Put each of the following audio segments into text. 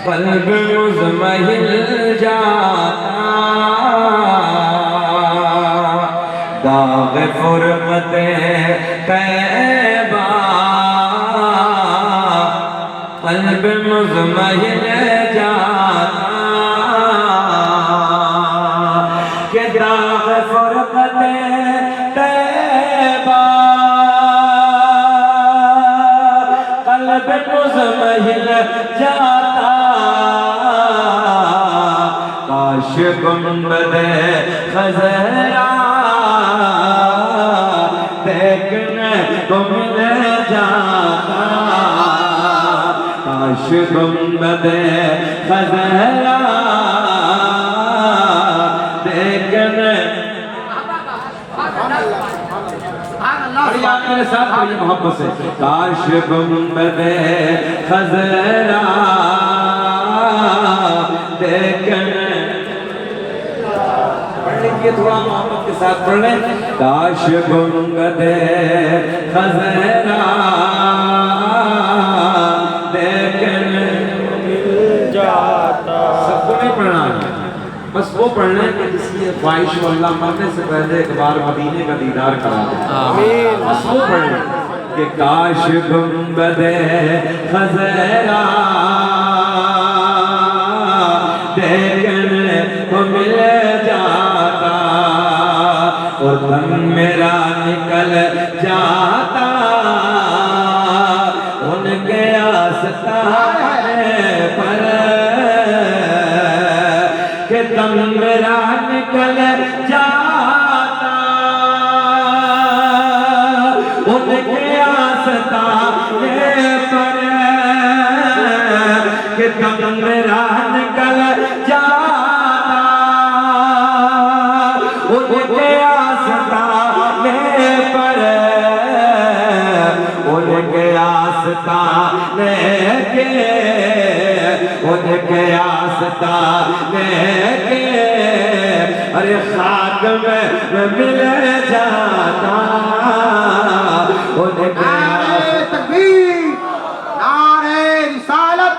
कल्ब मुज़महिल जाता दाग फुरक़त तैबा कल्ब मुज़महिल जाता के दाग फुरक़त तैबा कल्ब मुज़महिल जाता काश गुंबद खज़रा देखने को मिल जाता काश गुंबद खज़रा देखने मेरे साथ पढ़िए मोहब्बत से काश गुंबद खज़रा देखने पढ़ लीजिए थोड़ा मोहब्बत के साथ पढ़ लें काश गुंबद खज़रा देखने मिल जाता। सबको नहीं पढ़ना है, बस वो पढ़ना है कि जिसकी ख्वाहिश हो अल्लाह मरने से पहले एक बार मदीने का दीदार करा दे। आमीन। बस वो पढ़ना कि काश गुंबद खज़रा देखने को मिल जाता और दम मेरा निकल जाता उनके आस्ताने पर के दम मेरा निकल जाता उनके आस्ताने पर के दम मेरा निकल जाता उनके आस्ताने पर उनके आस्ताने के उनके आस्ताने के अरे खाक में मिल जाता उनके तकबीर नारे रिसालत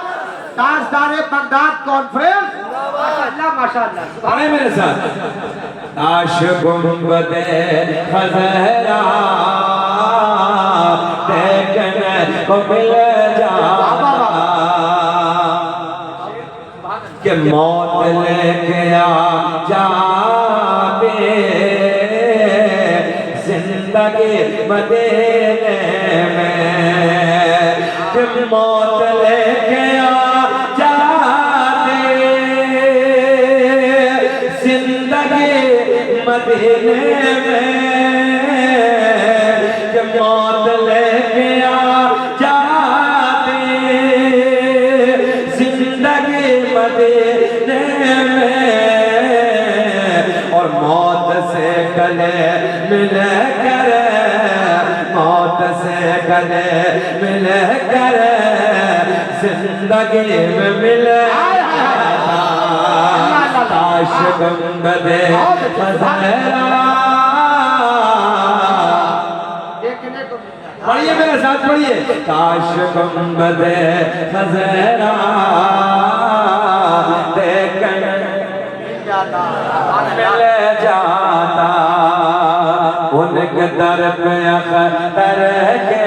ताजदार बगदाद कॉन्फ्रेंस माशाअल्लाह माशाअल्लाह पढ़े मेरे साथ काश गुंबद खज़रा देखने को मिल जाता कि मौत लेके आ जाते जिंदगी मदीने में कि मौत लेके आ जाते जिंदगी मदीने में कि मौत लेके आ जाते जिंदगी मदीने में और मौत से गले मिल कर मौत से गले मिल कर जिंदगी में मिल काश गुंबद खज़रा पढ़िए मेरे साथ पढ़िए काश गुंबद खज़रा देखने मिल जाता उनके दर पे अख्तर के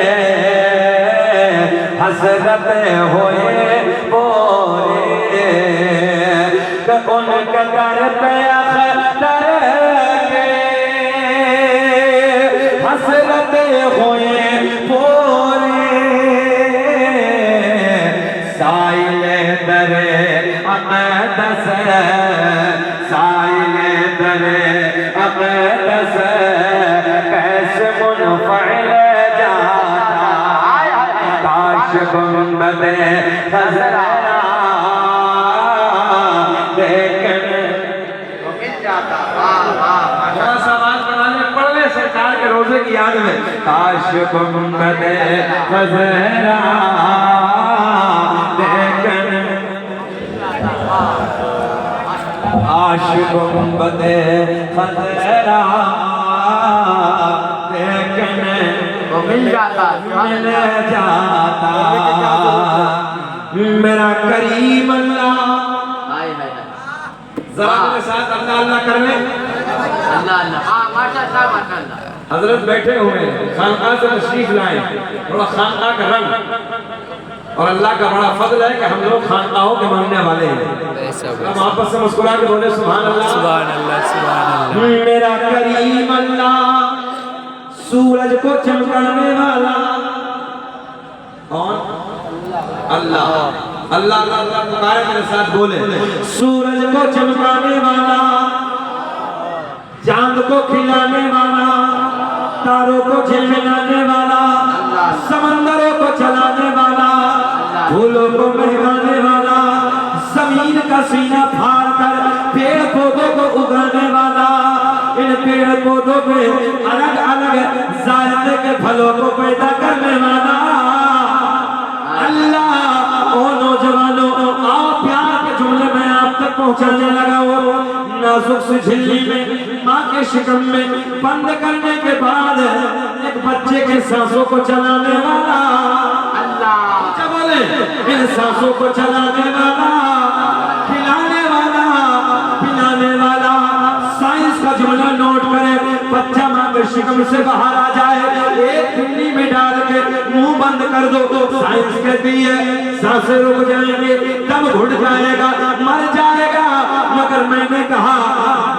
हसरत होए बोरे उनके दर पे अख्तर के हसरत होए बोरे साइले दरे अक़दस साइले दरे अक़दस कैसे मुनफ़इल जाता काश गुंबद खज़रा देखने तो मिल जाता वाह वाह थोड़ा सा आवाज बढ़ा ले पढ़ ले सरकार के रोजे की याद में काश गुंबद खज़रा देखने काश गुंबद खज़रा देखने को मिल जाता मिल जाता मेरा करीम अल्लाह। हाय हाय हाय जरा मेरे साथ अल्लाह अल्लाह कर ले। अल्लाह अल्लाह हाँ माशाअल्लाह माशाअल्लाह। हजरत बैठे हुए हैं, खानकाह से तशरीफ लाए, थोड़ा खानकाह का रंग और अल्लाह का बड़ा फजल है कि हम लोग खानकाहों के मानने वाले हैं। हम आपस से मुस्कुरा के बोले सुभान अल्लाह सुभान अल्लाह सुभान अल्लाह। मेरा करीम अल्लाह सूरज को चमकाने वाला कौन? अल्लाह। अल्लाह अल्लाह अल्लाह पुकारे, मेरे साथ बोले सूरज को चमकाने वाला, चांद को खिलाने वाला, तारों को झिलमिलाने वाला, समंदरों को चलाने वाला, फूलों को महकाने वाला, जमीन का सीना फाड़ कर पेड़ पौधों को उगाने वाला, इन पेड़ पौधों पे अलग अलग जायके के फलों को पैदा करने वाला अल्लाह। ओ नौजवानों, आप प्यार के जुमले में आप तक पहुंचाने लगा वो नाजुक सी झिल्ली में माँ के शिकम में बंद करने के बाद एक बच्चे के सांसों को चलाने वाला अल्लाह। क्या बोले? इन सांसों को चलाने वाला, खिलाने वाला, पिलाने वाला। साइंस का जुमला नोट करें, बच्चा माँ के शिकम से बाहर आ जाए, एक पिल्ली में डाल के मुंह बंद कर दो, साइंस कहती है सांसें रुक जाएंगे, दम घुट जाएगा, मर जाएगा। मगर मैंने कहा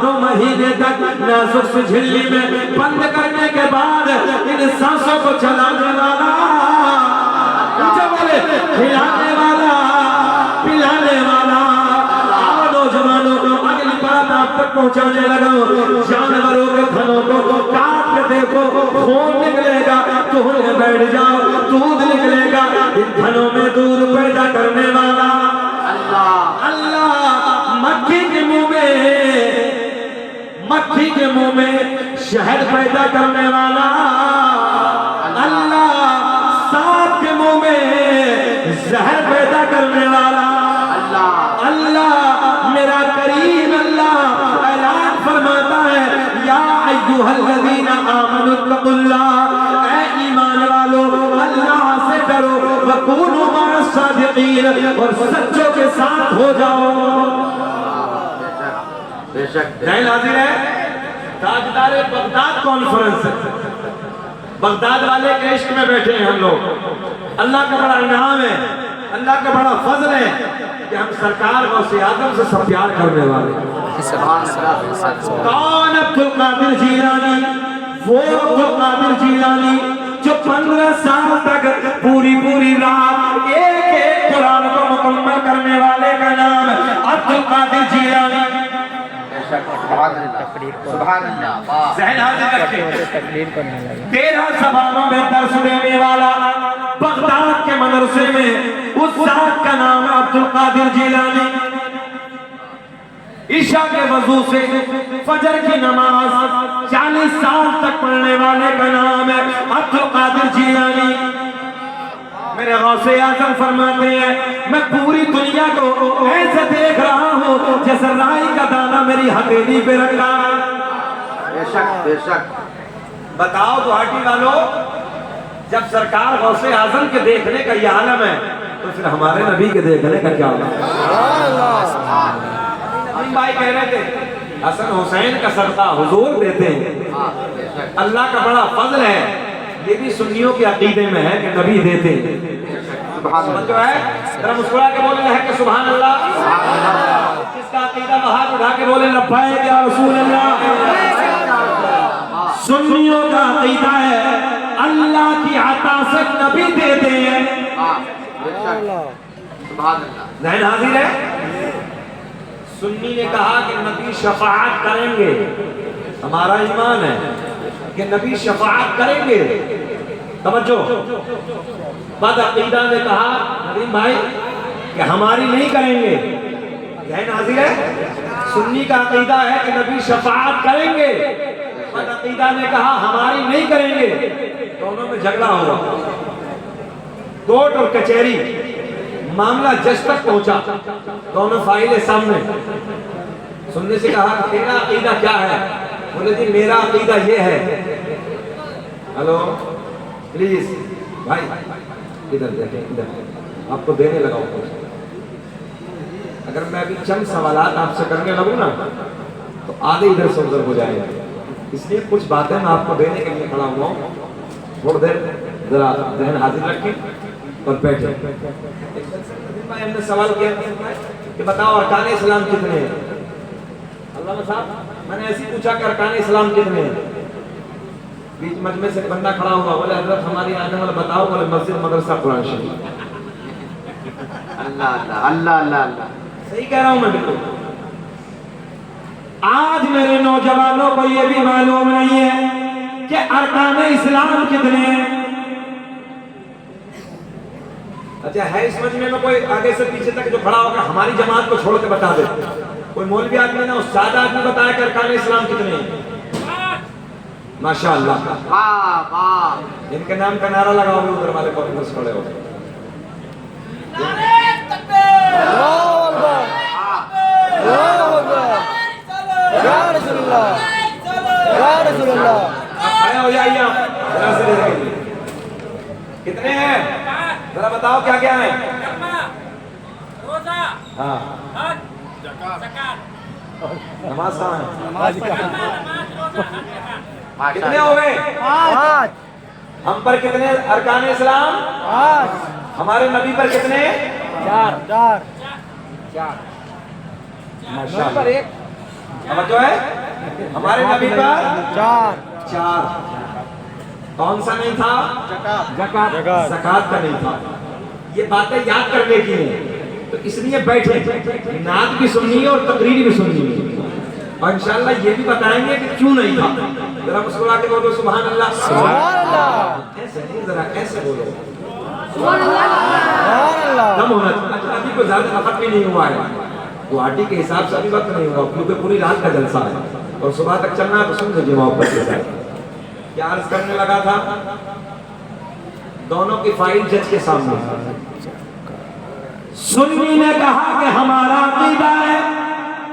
2 महीने तक नाजुक सी झिल्ली में बंद करने के बाद इन सांसों को चलाने वाला, बोले खिलाने वाला, पिलाने वाला। आओ नौजवानों, अगली बात आप तक पहुंचाने लगा। जानवरों के थनों को काट के देखो, खून निकलेगा, तोड़ बैठ जाओ, दूध निकलेगा। इन थनों में दूध पैदा करने वाला अल्लाह। अल्लाह मक्खी के मुंह में शहद पैदा करने वाला अल्लाह। सांप के मुंह में जहर पैदा करने वाला अल्लाह। अल्लाह मेरा करीम अल्लाह ऐलान फरमाता है, या अय्युहल्लज़ीना आमनुत्तकुल्लाह, ऐ ईमान वालों अल्लाह से डरो, वकूनू मअस-सादिक़ीन, और सच्चों के साथ हो जाओ। बेशक जाहिल हाजिर है ताजदार बगदाद कॉन्फ्रेंस, बगदाद वाले के इश्क में बैठे हैं हम लोग। अल्लाह का बड़ा इनाम है, अल्लाह का बड़ा फजल है कि हम सरकार गौसे आजम से सब प्यार करने वाले। कौन? अब्दुल कादिर जीलानी, वो अब्दुल कादिर जीलानी जो 15 साल तक पूरी रात एक कुरान को मुकम्मल करने वाले का नाम अब्दुल कादिर जीलानी। सुभान अल्लाह। 13 ज़बानों में दर्स देने वाला, बगदाद के मदरसे में उस साहब का नाम है अब्दुल कादिर जीलानी। ईशा के वजू से फजर की नमाज 40 साल तक पढ़ने वाले का नाम है अब्दुल कादिर जीलानी। मेरे गौसे आज़म फरमाते हैं, मैं पूरी दुनिया को ऐसे देख रहा हूँ जैसे राई का दाना मेरी हथेली पे रखा। बेशक बेशक। बताओ गुवाहाटी वालों, जब सरकार गौसे आज़म के देखने का ये आलम है, तो फिर हमारे नबी के देखने का क्या होगा? भाई कह रहे थे हसन हुसैन का सदका हुजूर देते हैं। अल्लाह का बड़ा फजल है, ये भी सुन्नियों के अकीदे में है कि नबी देते जो है। जरा मुस्कुरा के बोले है कि सुभान अल्लाह। किसका अकीदा? हाथ उठा के बोले लब्बैक या रसूल अल्लाह। सुन्नियों का अकीदा है अल्लाह की अता से नबी देते हैं। नहीं हाजिर है। सुन्नी ने कहा कि नबी शफाअत करेंगे, हमारा ईमान है कि नबी शफाअत करेंगे। तवज्जो। बाद अकीदा ने कहा नदीम भाई कि हमारी नहीं करेंगे। यह नाज़िर है। सुन्नी का अकीदा है कि नबी शफाअत करेंगे, बाद अकीदा ने कहा हमारी नहीं करेंगे। दोनों में झगड़ा हुआ, कोर्ट और कचहरी, मामला जज तक पहुंचा, दोनों फाइलें सामने। सुनने से कहा तेरा अकीदा क्या है? बोले जी मेरा अकीदा ये है। हेलो, प्लीज भाई इधर देखें, इधर आपको देने लगा हूं। अगर मैं अभी चंद सवालात आपसे करने लगूं ना तो आधे इधर से उधर हो जाएंगे, इसलिए कुछ बातें मैं आपको देने के लिए खड़ा हुआ हूँ। थोड़ी देर जरा जहन हाजिर रखें और बैठे। हमने सवाल किया कि बताओ अरकान इस्लाम कितने हैं? अल्लाह साहब मैंने ऐसे ही पूछा कि अरकान इस्लाम कितने हैं? बीच मजमे से बंदा खड़ा हुआ, बोले हजरत हमारी आने वाला बताओ। बोले मस्जिद मदरसा कुरान शरीफ। अल्लाह अल्लाह अल्लाह अल्लाह अल्लाह। सही कह रहा हूं मैं बिल्कुल। आज मेरे नौजवानों को यह भी मालूम नहीं है कि अरकान इस्लाम कितने हैं। अच्छा है इस मजमे में कोई आगे से पीछे तक जो खड़ा होगा हमारी जमात को छोड़ के बता दे? कोई मौलवी आदमी ना उस्ताद आदमी बताया कि अरकान इस्लाम कितने हैं? माशाअल्लाह, वाह वाह। इनके नाम का नारा लगाओ उधर वाले कॉन्फ्रेंस खड़े हो। खड़े हो जाइए आप। कितने हैं जरा बताओ, क्या क्या है? हाँ नमाज कहाँ है? कितने हो गए? हम पर कितने अरकान इस्लाम? हमारे नबी पर कितने? चार। माशाअल्लाह। अब जो है हमारे नबी पर चार। कौन सा नहीं था? ज़कात का नहीं था। ये बातें याद करने की है, तो इसलिए बैठे, नात भी सुननी है और तकरीर भी सुननी है, और इंशाअल्लाह ये भी बताएंगे कि क्यों नहीं था। जरा मुस्कुरा के बोलो सुभान अल्लाह। ऐसे नहीं, जरा ऐसे बोलो कम होना चाहिए। अभी कोई ज्यादा वक्त भी नहीं हुआ है, गुवाहाटी के हिसाब से अभी वक्त नहीं हुआ, क्योंकि पूरी रात का जलसा है और सुबह तक चलना है। तो सुन लीजिए मोहब्बत के साथ क्या अर्ज करने लगा था। दोनों की फाइल जज के सामने। सुन्नी ने कहा कि हमारा अकीदा है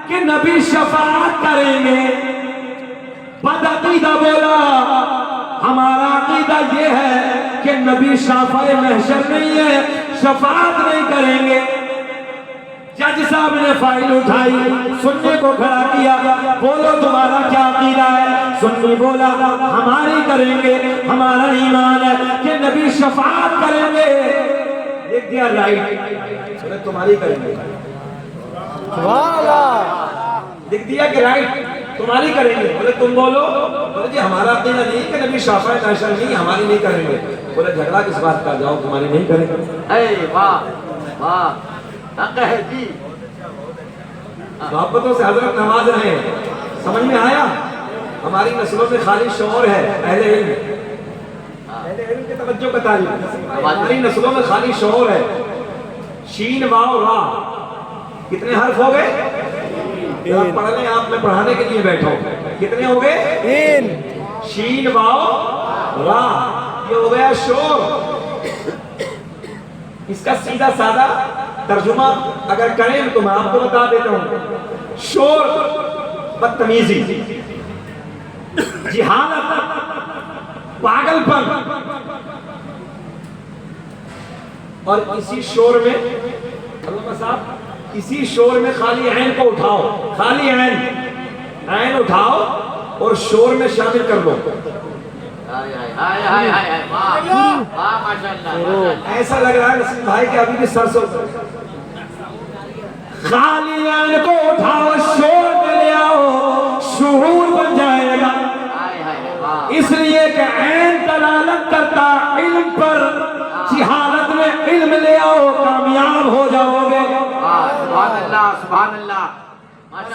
कि नबी शफाअत करेंगे। बदअकीदा बोला हमारा अकीदा ये है कि नबी शाफ़ाए महशर नहीं है, शफाअत नहीं करेंगे। जज साहब ने फाइल उठाई, सुन्नी को खड़ा किया, बोलो तुम्हारा क्या अकीदा है? सुन्नी बोला हमारी करेंगे, हमारा ईमान है कि नबी शफाअत करेंगे। लिख दिया राइट, तुम्हारी करेंगे। लिख दिया कि राइट तुम्हारी करेंगे। बोले तुम बोलो। बोले जी हमारा अकीदा नहीं कि नबी शाफ़ाए महशर नहीं, हमारी नहीं करेंगे। बोले झगड़ा किस बात का, जाओ तुम्हारी नहीं करेंगे। वाह वाह है जी। मोहब्बतों से हजरत नवाज रहे हैं, समझ में आया? हमारी नस्लों में खाली शौर है, अहले इल्म की तवज्जो का तारीफ। हमारी नस्लों में खाली शौर है। शीन वाव रा कितने हर्फ हो गए? पढ़ लें, आप मैं पढ़ाने के लिए बैठा हूं। कितने हो गए? 3। शीन वाव रा, ये हो गया शोर। इसका सीधा सादा तर्जुमा अगर करें तो मैं आपको बता देता हूं। शोर बदतमीजी, जिहालत, पागलपन। और इसी शोर में अल्लाह साहब, इसी शोर में खाली ऐन को उठाओ, खाली ऐन उठाओ और शोर में शामिल कर लो। ऐसा लग रहा है नसीम भाई कि अभी भी सरसों। खाली ऐन को उठाओ, शोर में ले आओ, शुहूर बन जाएगा। इसलिए कि ऐन दलालत करता इल्म पर, जिहालत में इल्म ले आओ, कामयाब हो जाओगे। सुभान अल्लाह सुभान अल्लाह।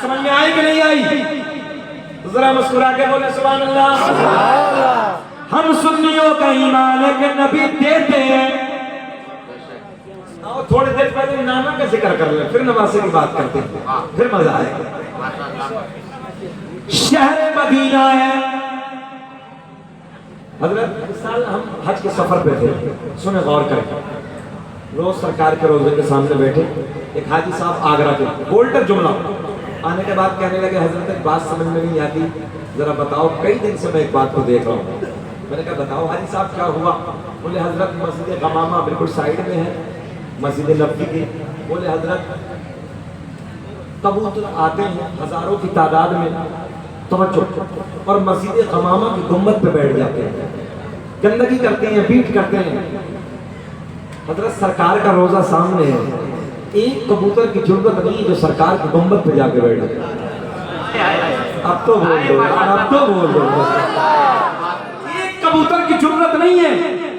समझ में आई कि नहीं आई? जरा मुस्कुरा के बोले सुभान अल्लाह। हम सुन्नियों का ईमान है कि नबी देते हैं। और थोड़ी देर पहले नाना का जिक्र कर ले, फिर नवासे की बात करते हैं, फिर मजा आएगा। शहर मदीना है। हजरत इस साल हम हज के सफर पे थे, सुने गौर करके। रोज सरकार के रोजे के सामने बैठे, एक हाजी साहब आगरा के, बोल्टर जुमला। आने के बाद कहने लगे हजरत एक बात समझ में नहीं आती, जरा बताओ, कई दिन से मैं एक बात को देख रहा हूँ। मैंने कहा बताओ हाजी साहब क्या हुआ? बोले हजरत मस्जिद गमामा बिल्कुल साइड में है मस्जिद नबी के। बोले हजरत कबूतर आते हैं हजारों की तादाद में, तवज्जो, और मस्जिद गमामा की गुम्बद पे बैठ जाते हैं, गंदगी करते हैं, बीट करते हैं। हजरत सरकार का रोजा सामने है, एक कबूतर की जरूरत नहीं जो सरकार की गुम्बद पे जाके बैठ जाए। अब तो बोल दो, अब तो बोल दो। एक कबूतर की जरूरत नहीं है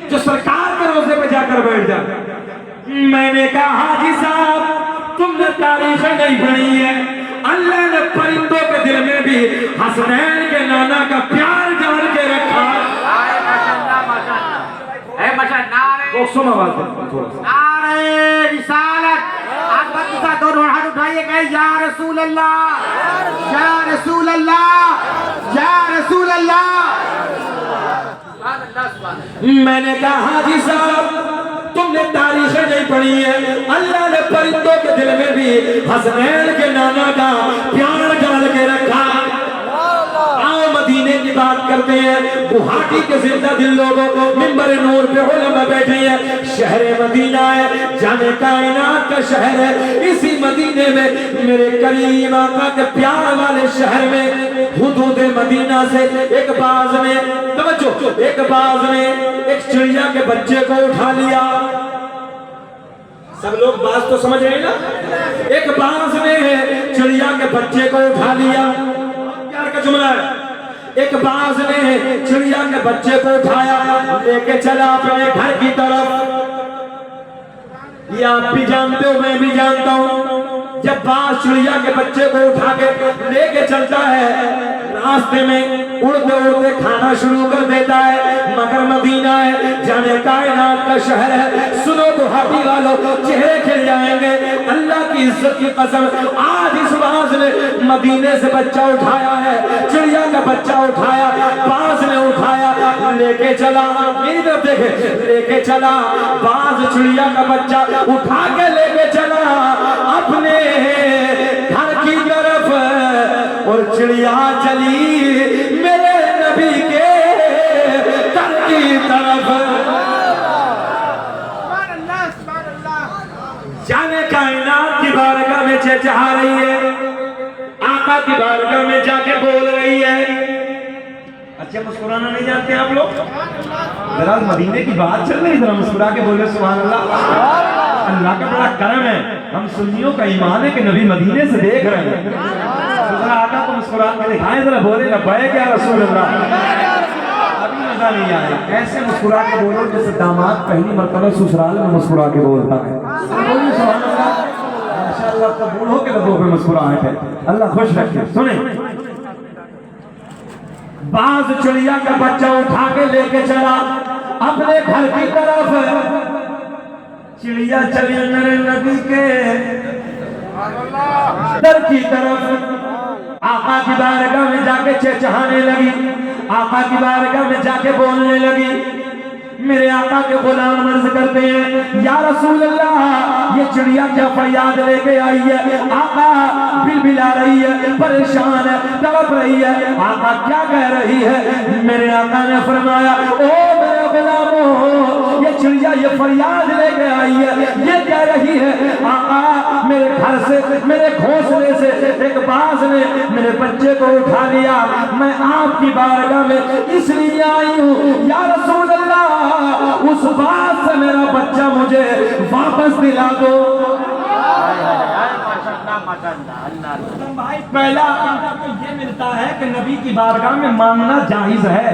जो सरकार के रोजे पे जाकर बैठ जाए। मैंने कहा हाजी साहब तुमने तारीख नहीं पढ़ी है, अल्लाह ने परिंदों के दिल में भी हसनैन के नाना का प्यार डाल के रखा। सुनो नारे रिसालत, दोनों हाथ उठाइए, कहे या रसूल अल्लाह, या रसूल अल्लाह, या रसूल अल्लाह। मैंने कहा हाजी साहब तुमने तारीख नहीं पढ़ी है, अल्लाह ने परिंदों के दिल में भी हसनैन के नाना का प्यार डाल के रखा। आओ मदीने की बात करते हैं। गुवाहाटी के जिंदा दिल लोगों को मिंबर नूर पे उलमा बैठे हैं। शहर मदीना है, जाने कायनात का शहर है। इसी मदीने में मेरे करीम आका के प्यार वाले शहर में हुदूद मदीना से एक बाज ने, तवज्जो, एक बाज ने एक चिड़िया के बच्चे को उठा लिया। सब लोग बाज तो समझ रहे हैं ना? एक बाज ने चिड़िया के बच्चे को उठा लिया। प्यार का जुमला है। एक बाज ने चिड़िया के बच्चे को उठाया, लेके चला अपने घर की तरफ। ये आप भी जानते हो, मैं भी जानता हूं, जब बाज चिड़िया के बच्चे को उठा के लेके चलता है, रास्ते में उड़ते उड़ते खाना शुरू कर देता है। मगर मदीना है, जाने कायनात का शहर है। सुनो गुवाहाटी वालों, चेहरे खिल जाएंगे। अल्लाह की इज्जत की कसम, आज इस बाज ने मदीने से बच्चा उठाया है, चिड़िया का बच्चा उठाया, बाज ने उठाया, लेके चला। मेरी तरफ देखे, लेके चला बाज चिड़िया का बच्चा उठा के लेके चला अपने घर की तरफ, और चिड़िया चली मेरे नबी के घर की तरफ। जाने कायनात की बारगाह में चहचहा रही है, आका की बारगाह में जाके बोल रही है। अच्छा मुस्कुराना नहीं जानते आप लोग? जरा मदीने की बात चल रही, जरा मुस्कुरा के बोले सुभान अल्लाह। अल्लाह का बड़ा करम है, हम सुन्नियों का ईमान है कि नबी मदीने से देख रहे हैं। तो जरा आका को मुस्कुरा के दिखाएं, जरा बोले लब्बैक या रसूल अल्लाह। अभी मजा नहीं आया, ऐसे मुस्कुरा के बोलो जैसे दामाद पहली मर्तबा ससुराल में मुस्कुरा के बोलता है। सुभान अल्लाह, माशाअल्लाह, तो बूढ़ों के लबों पे मुस्कुराहट है। अल्लाह खुश रखे। सुने, बाज चिड़िया का बच्चा उठा के लेके चला अपने घर की तरफ। चिड़िया चली मेरे नबी के दर की तरफ। आका की बारगाह में जाके चहचहाने लगी, आका की बारगाह में जाके बोलने लगी। मेरे आका के गुलाम अर्ज करते हैं, या रसूल अल्लाह, ये चिड़िया क्या फरियाद लेके आई है? आका बिलबिला रही है, परेशान है, तड़प रही है। आका क्या कह रही है? मेरे आका ने फरमाया, ओ मेरे गुलामों, ये चिड़िया ये फरियाद लेके आई है, ये कह रही है, आका मेरे घर से, मेरे घोंसले से एक बाज ने मेरे बच्चे को उठा लिया। मैं आपकी बारगाह में इसलिए आई हूँ, या रसूल अल्लाह, उस बात से मेरा बच्चा मुझे वापस दिला दो। भाई पहला तो ये मिलता है कि नबी की बारगाह में मांगना जायज है।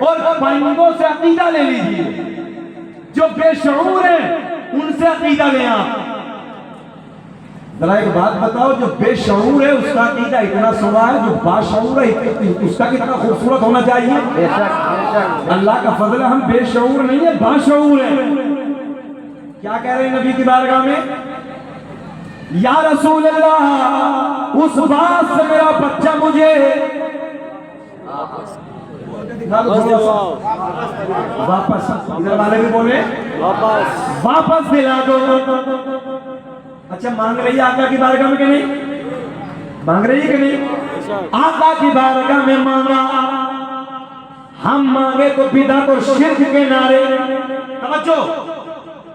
और परिंदों से अकीदा ले लीजिए, जो बेशऊर है उनसे अकीदा लें आप। जरा एक बात बताओ, जो बेशऊर है उसका अकीदा इतना सुना है, जो बाशऊर है उसका कितना खूबसूरत होना चाहिए। अल्लाह का फजल है, हम बेशऊर नहीं है, बाशऊर है। क्या कह रहे हैं नबी की बारगाह में? या रसूल अल्लाह, उस बात से मेरा बच्चा मुझे वापस, इधर वाले भी बोले वापस दिला दो। अच्छा मांग रही है आका की बारगाह में कि नहीं? मांग रही है कि नहीं? आका की बारगाह में मांगा, हम मांगे तो बिदअत और शिर्क के नारे। तवज्जो,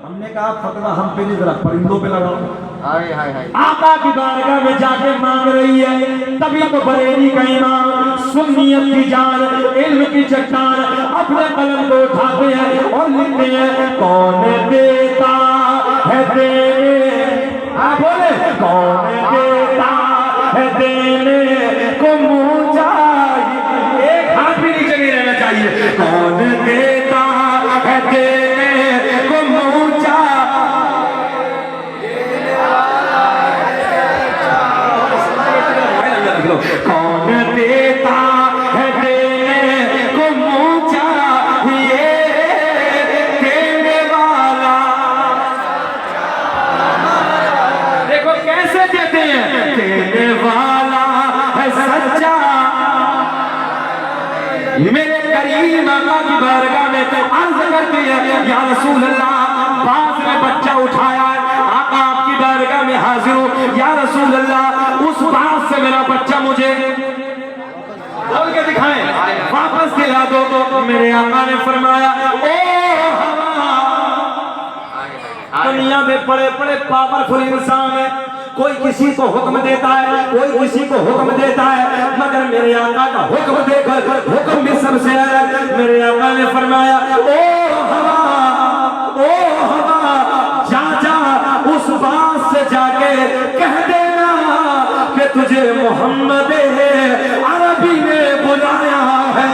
हमने कहा फतवा हम पे नहीं जरा परिंदों पे लगाओ। हाय हाय हाय आका की बारगाह में जाके मांग रही है, तभी तो बरेली का इमाम सुन्नियत की जान इल्म की चट्टान अपने कलम को उठाते हैं और लिखते हैं, कौन देता है देने, आप बोले कौन देता है देने को मुँह चाहिए, एक हाथ भी नीचे नहीं रहना चाहिए, कौन देता है देने को मुँह चाहिए, कौन देता है देने को मुँह चाहिए, देने वाला। देखो कैसे देते हैं, देने वाला है सच्चा। मेरे करीम आका की बारगाह में अर्ज करते हैं, या रसूल अल्लाह, बाज में बच्चा उठाया है, आका आपकी बारगाह में हाजिर हूँ, या रसूल अल्लाह, उस बात से मेरा बच्चा मुझे बोल के दिखाएं, वापस दिला दो। तो मेरे आका ने फरमाया, ओ हवा, दुनिया में बड़े बड़े पावरफुल इंसान है, कोई किसी को हुक्म देता है, कोई किसी को हुक्म देता है, मगर मेरे आका का हुक्म देकर हुक्म भी सबसे अलग। मेरे आका ने फरमाया, ओ हवा, जा जा उस बात से जाके कह देना कि तुझे मोहम्मद अरबी ने बुलाया है।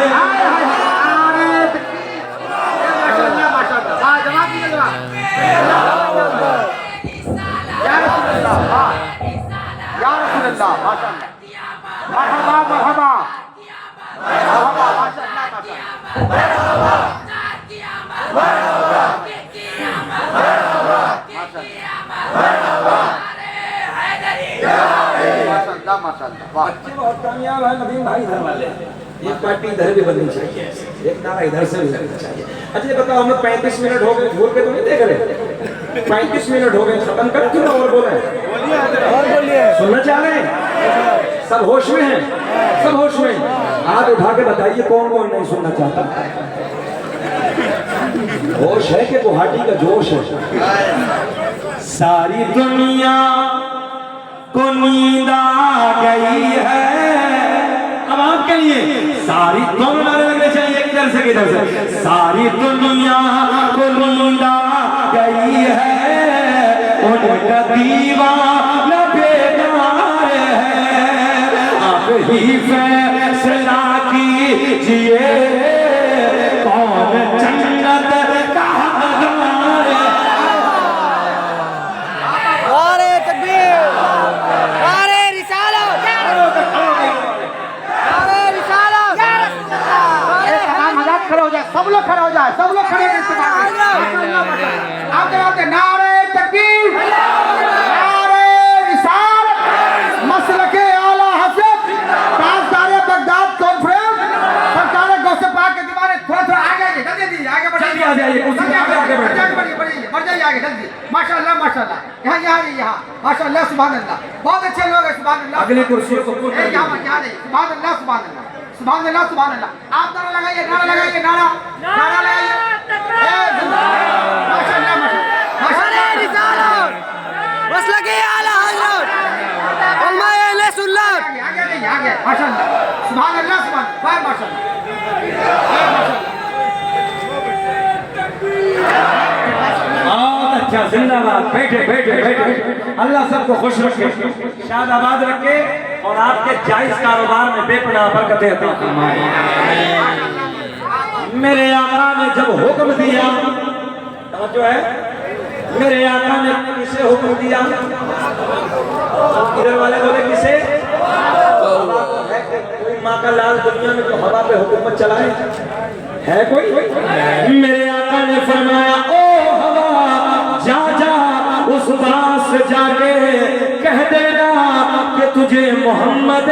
बच्चे बहुत कामयाब है नदीम भाई, इधर वाले एक पार्टी इधर भी बननी चाहिए, एक नारा इधर से भी लगना चाहिए। अच्छा ये बताओ, हमें 35 मिनट हो गए, भूल के तो नहीं देख रहे, 35 मिनट हो गए, खत्म कर क्यों और बोले, सुनना चाह रहे हैं, सब होश में हैं, सब होश में। हाथ उठा के बताइए कौन कौन नहीं सुनना चाहता। होश है कि गुवाहाटी का जोश है। सारी दुनिया को नींद आ गई है, अब आपके लिए सारी दोनों नारे लगने चाहिए, किधर से किधर से, सारी दुनिया को नींद आ गई है, उनका दीवाना बेदार है, आप ही फैसला कीजिए कौन जन्नत का हकदार है। सब लोग खड़े हो जाए, सब लोग खड़े आते नारे तकबीर, नारे रिसालत, मसलके आला हज़रत, ताजदारे बगदाद कॉन्फ्रेंस, सरकारे गौसे पाक के दीवाने, थोड़ा आगे आगे जल्दी दीजिए, आगे बढ़िए, आ जाइए, कुर्सी पे आगे बढ़िए, बढ़ जाइए आगे जल्दी। माशाल्लाह माशाल्लाह, यहाँ माशाल्लाह, सुभान अल्लाह, बहुत अच्छे लोग हैं, सुभान अल्लाह। अगली कुर्सी को यहाँ नहीं, सुभान अल्लाह सुभान अल्लाह सुभान अल्लाह सुभान अल्लाह। आप नारा लगाइए, नारा लगाइए, नारा लगाइए, माशाल्लाह माशाल्लाह, मसलके आला हज़रत उलमाए अहले सुन्नत, आगे नहीं, आगे माशाल्लाह, सुभान अल्लाह सुभान अल्लाह, माशाल्लाह। बहुत अच्छा, जिंदाबाद, बैठे बैठे बैठे, अल्लाह सबको खुश रखे, शादाबाद रखे और आपके जायज कारोबार में बेपनाह बरकतें अता फरमाए। मेरे आका ने जब हुक्म दिया, जो है मेरे आका ने किसे हुक्म दिया, इधर वाले बोले किसे, कोई माँ का लाल दुनिया में जो हवा पे हुकूमत चलाए है कोई? मेरे आका ने फरमाया, ओ हवा, जा जा उस बात से जाके कह देना कि तुझे मोहम्मद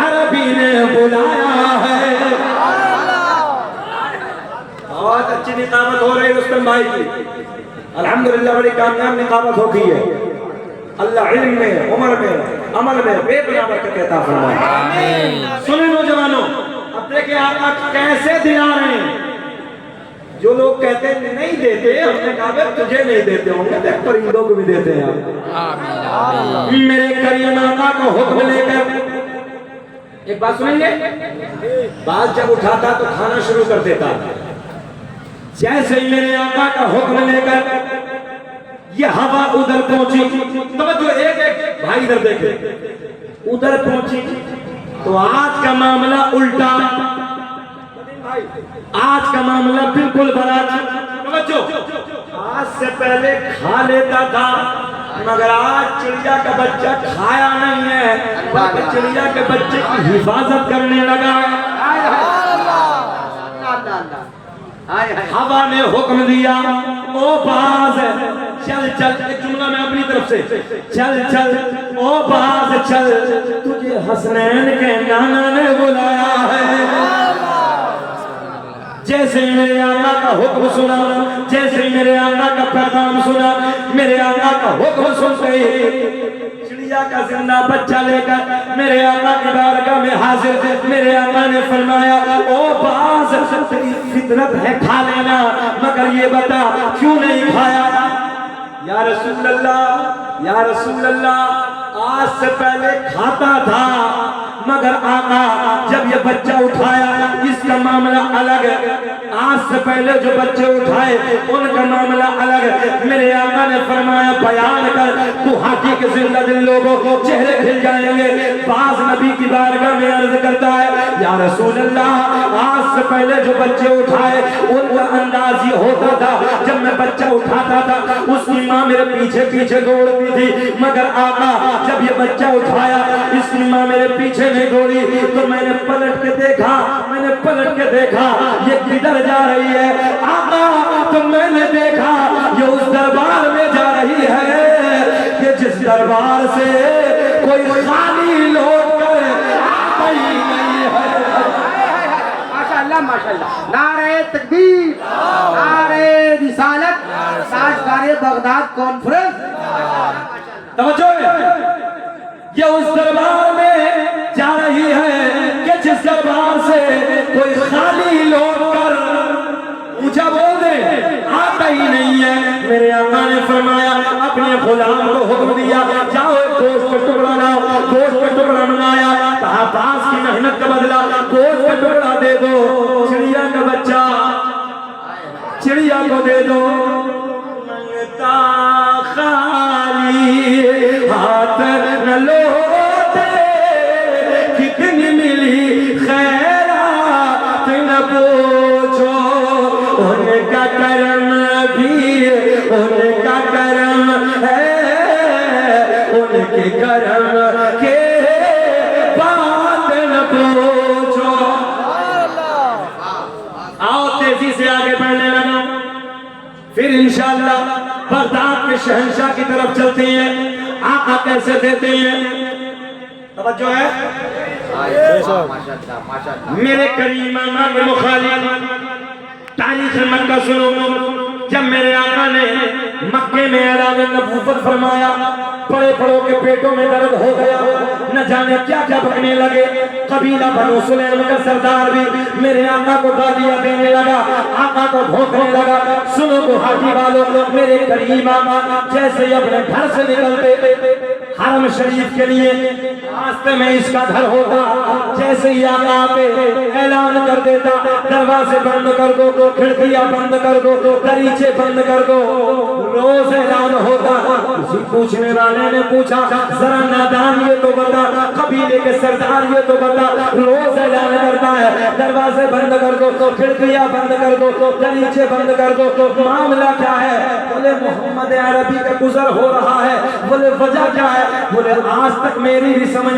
अरबी ने बुलाया है। बहुत अच्छी निकामत हो रही है रुस्तम भाई की, अल्हम्दुलिल्लाह, बड़ी कामयाब निकामत होती है। अल्लाह इल्म में, उम्र में, अमल में बेपनाह बरकत अता फरमाए। सुने नौजवानों, अब देखिए आका कैसे दिला रहे हैं। जो लोग कहते हैं नहीं देते, हमने कहा भाई तुझे नहीं देते होंगे, देख परिंदों को भी देते हैं आप। मेरे करीम आका को हुक्म लेकर एक बात सुनेंगे, बात जब उठाता तो खाना शुरू कर देता। जैसे ही मेरे आका का हुक्म लेकर ये हवा उधर पहुंची, तो जो एक भाई इधर देखे, उधर पहुंची तो आज का मामला उल्टा, आज का मामला बिल्कुल बराबर। आज से पहले खा लेता था, मगर आज चिड़िया का बच्चा खाया नहीं है, बल्कि चिड़िया के बच्चे की हिफाजत करने लगा। हवा ने हुक्म दिया, ओ बाज चल चल, एक जुमला मैं अपनी तरफ से, चल चल ओ बाज चल, तुझे हसनैन के नाना ने बुलाया है। जैसे मेरे आका का हुक्म सुना, जैसे मेरे आका का पैगाम सुना, मेरे आका का हुक्म सुनते ही चिड़िया का जिंदा बच्चा लेकर मेरे आका की बारगाह में हाजिर। मेरे आका ने फरमाया, ओ बाज तेरी फितरत है खा लेना, मगर ये बता क्यों नहीं खाया? या रसूल अल्लाह, या रसूल अल्लाह, आज से पहले खाता था, मगर आका जब ये बच्चा उठाया इसका मामला अलग है। आज से पहले जो बच्चे उठाए उनका मामला अलग है। मेरे आका ने फरमाया बयान कर, तू हाथी के जिंदा दिल लोगों को चेहरे खिल जाएंगे। बाज नबी की बारगाह में अर्ज करता है, या रसूल अल्लाह, आज से पहले जो बच्चे उठाए उनका अंदाज ये होता था, जब मैं बच्चा उठाता था उसकी माँ मेरे पीछे पीछे दौड़ती थी, मगर आका जब ये बच्चा उठाया इसकी माँ मेरे पीछे नहीं दौड़ी, तो मैंने पलट के देखा, मैंने पलट के देखा ये किधर जा रही है? आका तो मैंने देखा ये उस दरबार में जा रही है कि जिस दरबार से कोई खाली लौट कर आता ही नहीं है। माशाअल्लाह माशाअल्लाह, नारे तकबीर, नारे रिसालत, ताजदारे बगदाद कॉन्फ्रेंस। तवज्जो है, ये उस दरबार में जा रही है कि जिस दरबार से कोई खाली लौट कर ऊंचा बोल दे आता ही नहीं है। मेरे आका ने फरमाया, अपने गुलाम को हुक्म दिया, जाओ एक गोश्त का टुकड़ा लाओ। गोश्त का टुकड़ा मंगाया, कहा बास की मेहनत का बदला गोश्त का टुकड़ा दे दो। चिड़िया का बच्चा चिड़िया को दे दो, मंगता खाली हाथ न लौटे, कितनी मिली खैरात न पूछो, उनका करम भी उनका करम है, उनके करम के बात न पूछो। आओ तेजी से आगे बढ़ने लगा, फिर इंशाअल्लाह बगदाद के शहंशाह की तरफ चलते हैं। आका कैसे देते हैं, तवज्जो है। मेरे करीम आका के मुखालिफ तारीख मक्का सुनो। जब मेरे आका ने मक्के में ऐलान नबूवत फरमाया, बड़े बड़ों के पेटों में दर्द हो गया, न जाने क्या क्या बकने लगे। कबीला बनु सुलैम का सरदार भी मेरे आका को गालियां देने लगा, आका को भौंकने लगा। सुनो गुवाहाटी वालों, मेरे करीम आका जैसे अपने घर से निकलते हरम शरीफ के लिए, रास्ते में इसका घर होता, जैसे ही आका आते ऐलान कर देता, दरवाजे बंद कर दो, खिड़कियां बंद कर दो, दरीचे बंद कर दो। रोज ऐलान होता। किसी पूछने वाले ने पूछा, जरा नादान ये तो बता, कबीले के सरदार ये तो बता, रोज ऐलान करता है दरवाजे बंद कर दो, खिड़कियां बंद कर दो, दरीचे बंद कर दो, मामला क्या है? बोले मोहम्मद अरबी का गुजर हो रहा है। बोले वजह क्या है? बोले आज तक मेरी भी समझ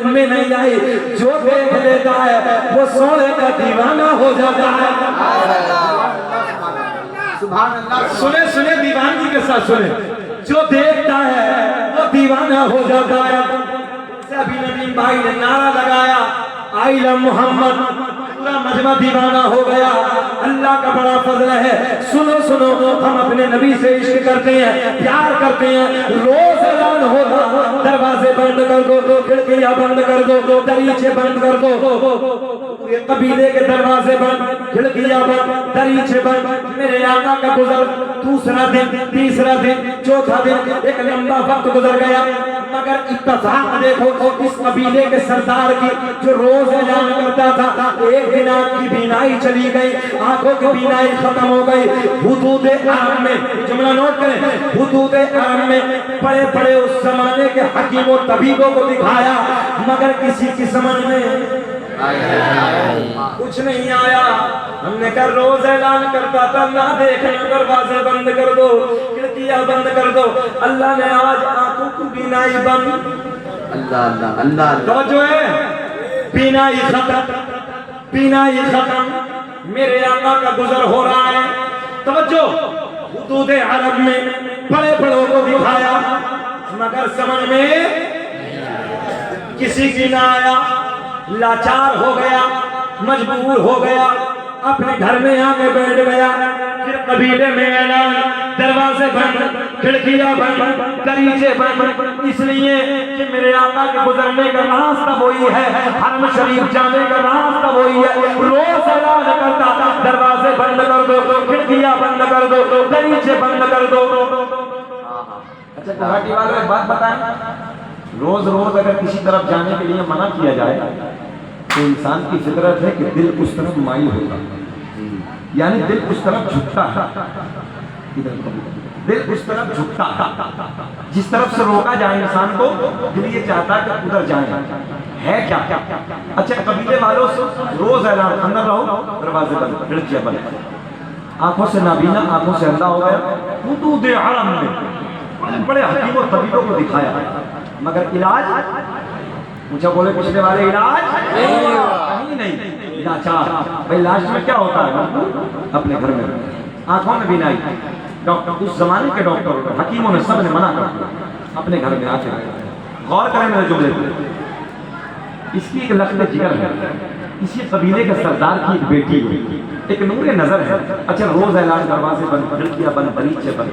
में नहीं आई, जो देख लेता है वो सोने का दीवाना हो जाता है। सुने सुने दीवानगी के साथ सुने, जो देखता है वो दीवाना हो जाता है। अभी नदीम भाई ने नारा लगाया, आई लव मोहम्मद, पूरा मजमा दीवाना हो गया। अल्लाह का बड़ा फजल है। सुनो सुनो, हम अपने नबी से इश्क करते हैं, प्यार करते हैं। रोज ऐलान होता, दरवाजे बंद कर दो, खिड़कियां बंद कर दो, दरीचे बंद कर दो। पूरे कबीले के दरवाजे बंद, खिड़कियां बंद, दरीचे बंद। मेरे आका का गुजर दूसरा दिन, तीसरा दिन, चौथा दिन, एक लंबा वक्त गुजर गया, मगर इत्तेफाक देखो इस कबीले के सरदार की जो रोज ऐलान करता था, एक दिन आँख की बीनाई चली गई, आंखों की बीनाई खत्म हो गई। हुदूद अरब में, जुमला नोट करें, हुदूद अरब में बड़े बड़े उस जमाने के हकीमों तबीबों को दिखाया, मगर किसी की समझ में कुछ नहीं आया। हमने कहा रोज ऐलान करता था ना देखना, दरवाजे बंद कर दो, खिड़कियां बंद कर दो। अल्लाह ने आज आंखों की बीनाई बंद, अल्लाह अल्लाह अल्लाह तो जो है बीनाई खत्म, बीनाई खत्म। मेरे आका का गुजर हो रहा है, तवज्जो। हुदूद अरब में बड़े बड़ों को दिखाया, मगर समझ में किसी की ना आया। लाचार हो गया, मजबूर हो गया, अपने घर में आके बैठ गया। फिर कबीले में ऐलान, दरवाजे बंद, खिड़कियां बंद, दरीचे बंद, इसलिए कि मेरे आका के गुजरने का रास्ता वही है, हरम शरीफ जाने का रास्ता वही है। रोज ऐलान करता था दरवाजे बंद कर दो, खिड़कियां बंद कर दो, दरीचे बंद कर दो। अच्छा गुवाहाटी वाले एक बात बताएं, रोज रोज अगर किसी तरफ जाने के लिए मना किया जाए तो इंसान की फितरत है कि दिल उस तरफ माइल होगा, यानी दिल उस तरफ झुकता है, दिल उस तरफ झुकता है। जिस तरफ से रोका जाए इंसान को, दिल ये चाहता है कि उधर जाए, है क्या? अच्छा कबीले वालों से रोज ऐलान, अंदर रहो, दरवाजे बंद, खिड़कियां बंद। आंखों से नाबीना, आंखों से अंधा हो गया। हुदूद अरब में बड़े हकीमों तबीबों को दिखाया, मगर इलाज मुझे बोले पिछले वाले इलाज कहीं नहीं। लाचार भाई, लास्ट में क्या होता है? अपने घर में आंखों में बीनाई, डॉक्टर उस जमाने के डॉक्टर हकीमों ने सब ने मना कर दिया, अपने घर में आके गौर करें मेरे जुमले पे। इसकी एक लख्त जिगर है, इसी कबीले के सरदार की एक बेटी हुई, एक नूर नजर है। अच्छा रोज ऐलान, दरवाजे बंद, खिड़कियां बंद, बरीचे बंद।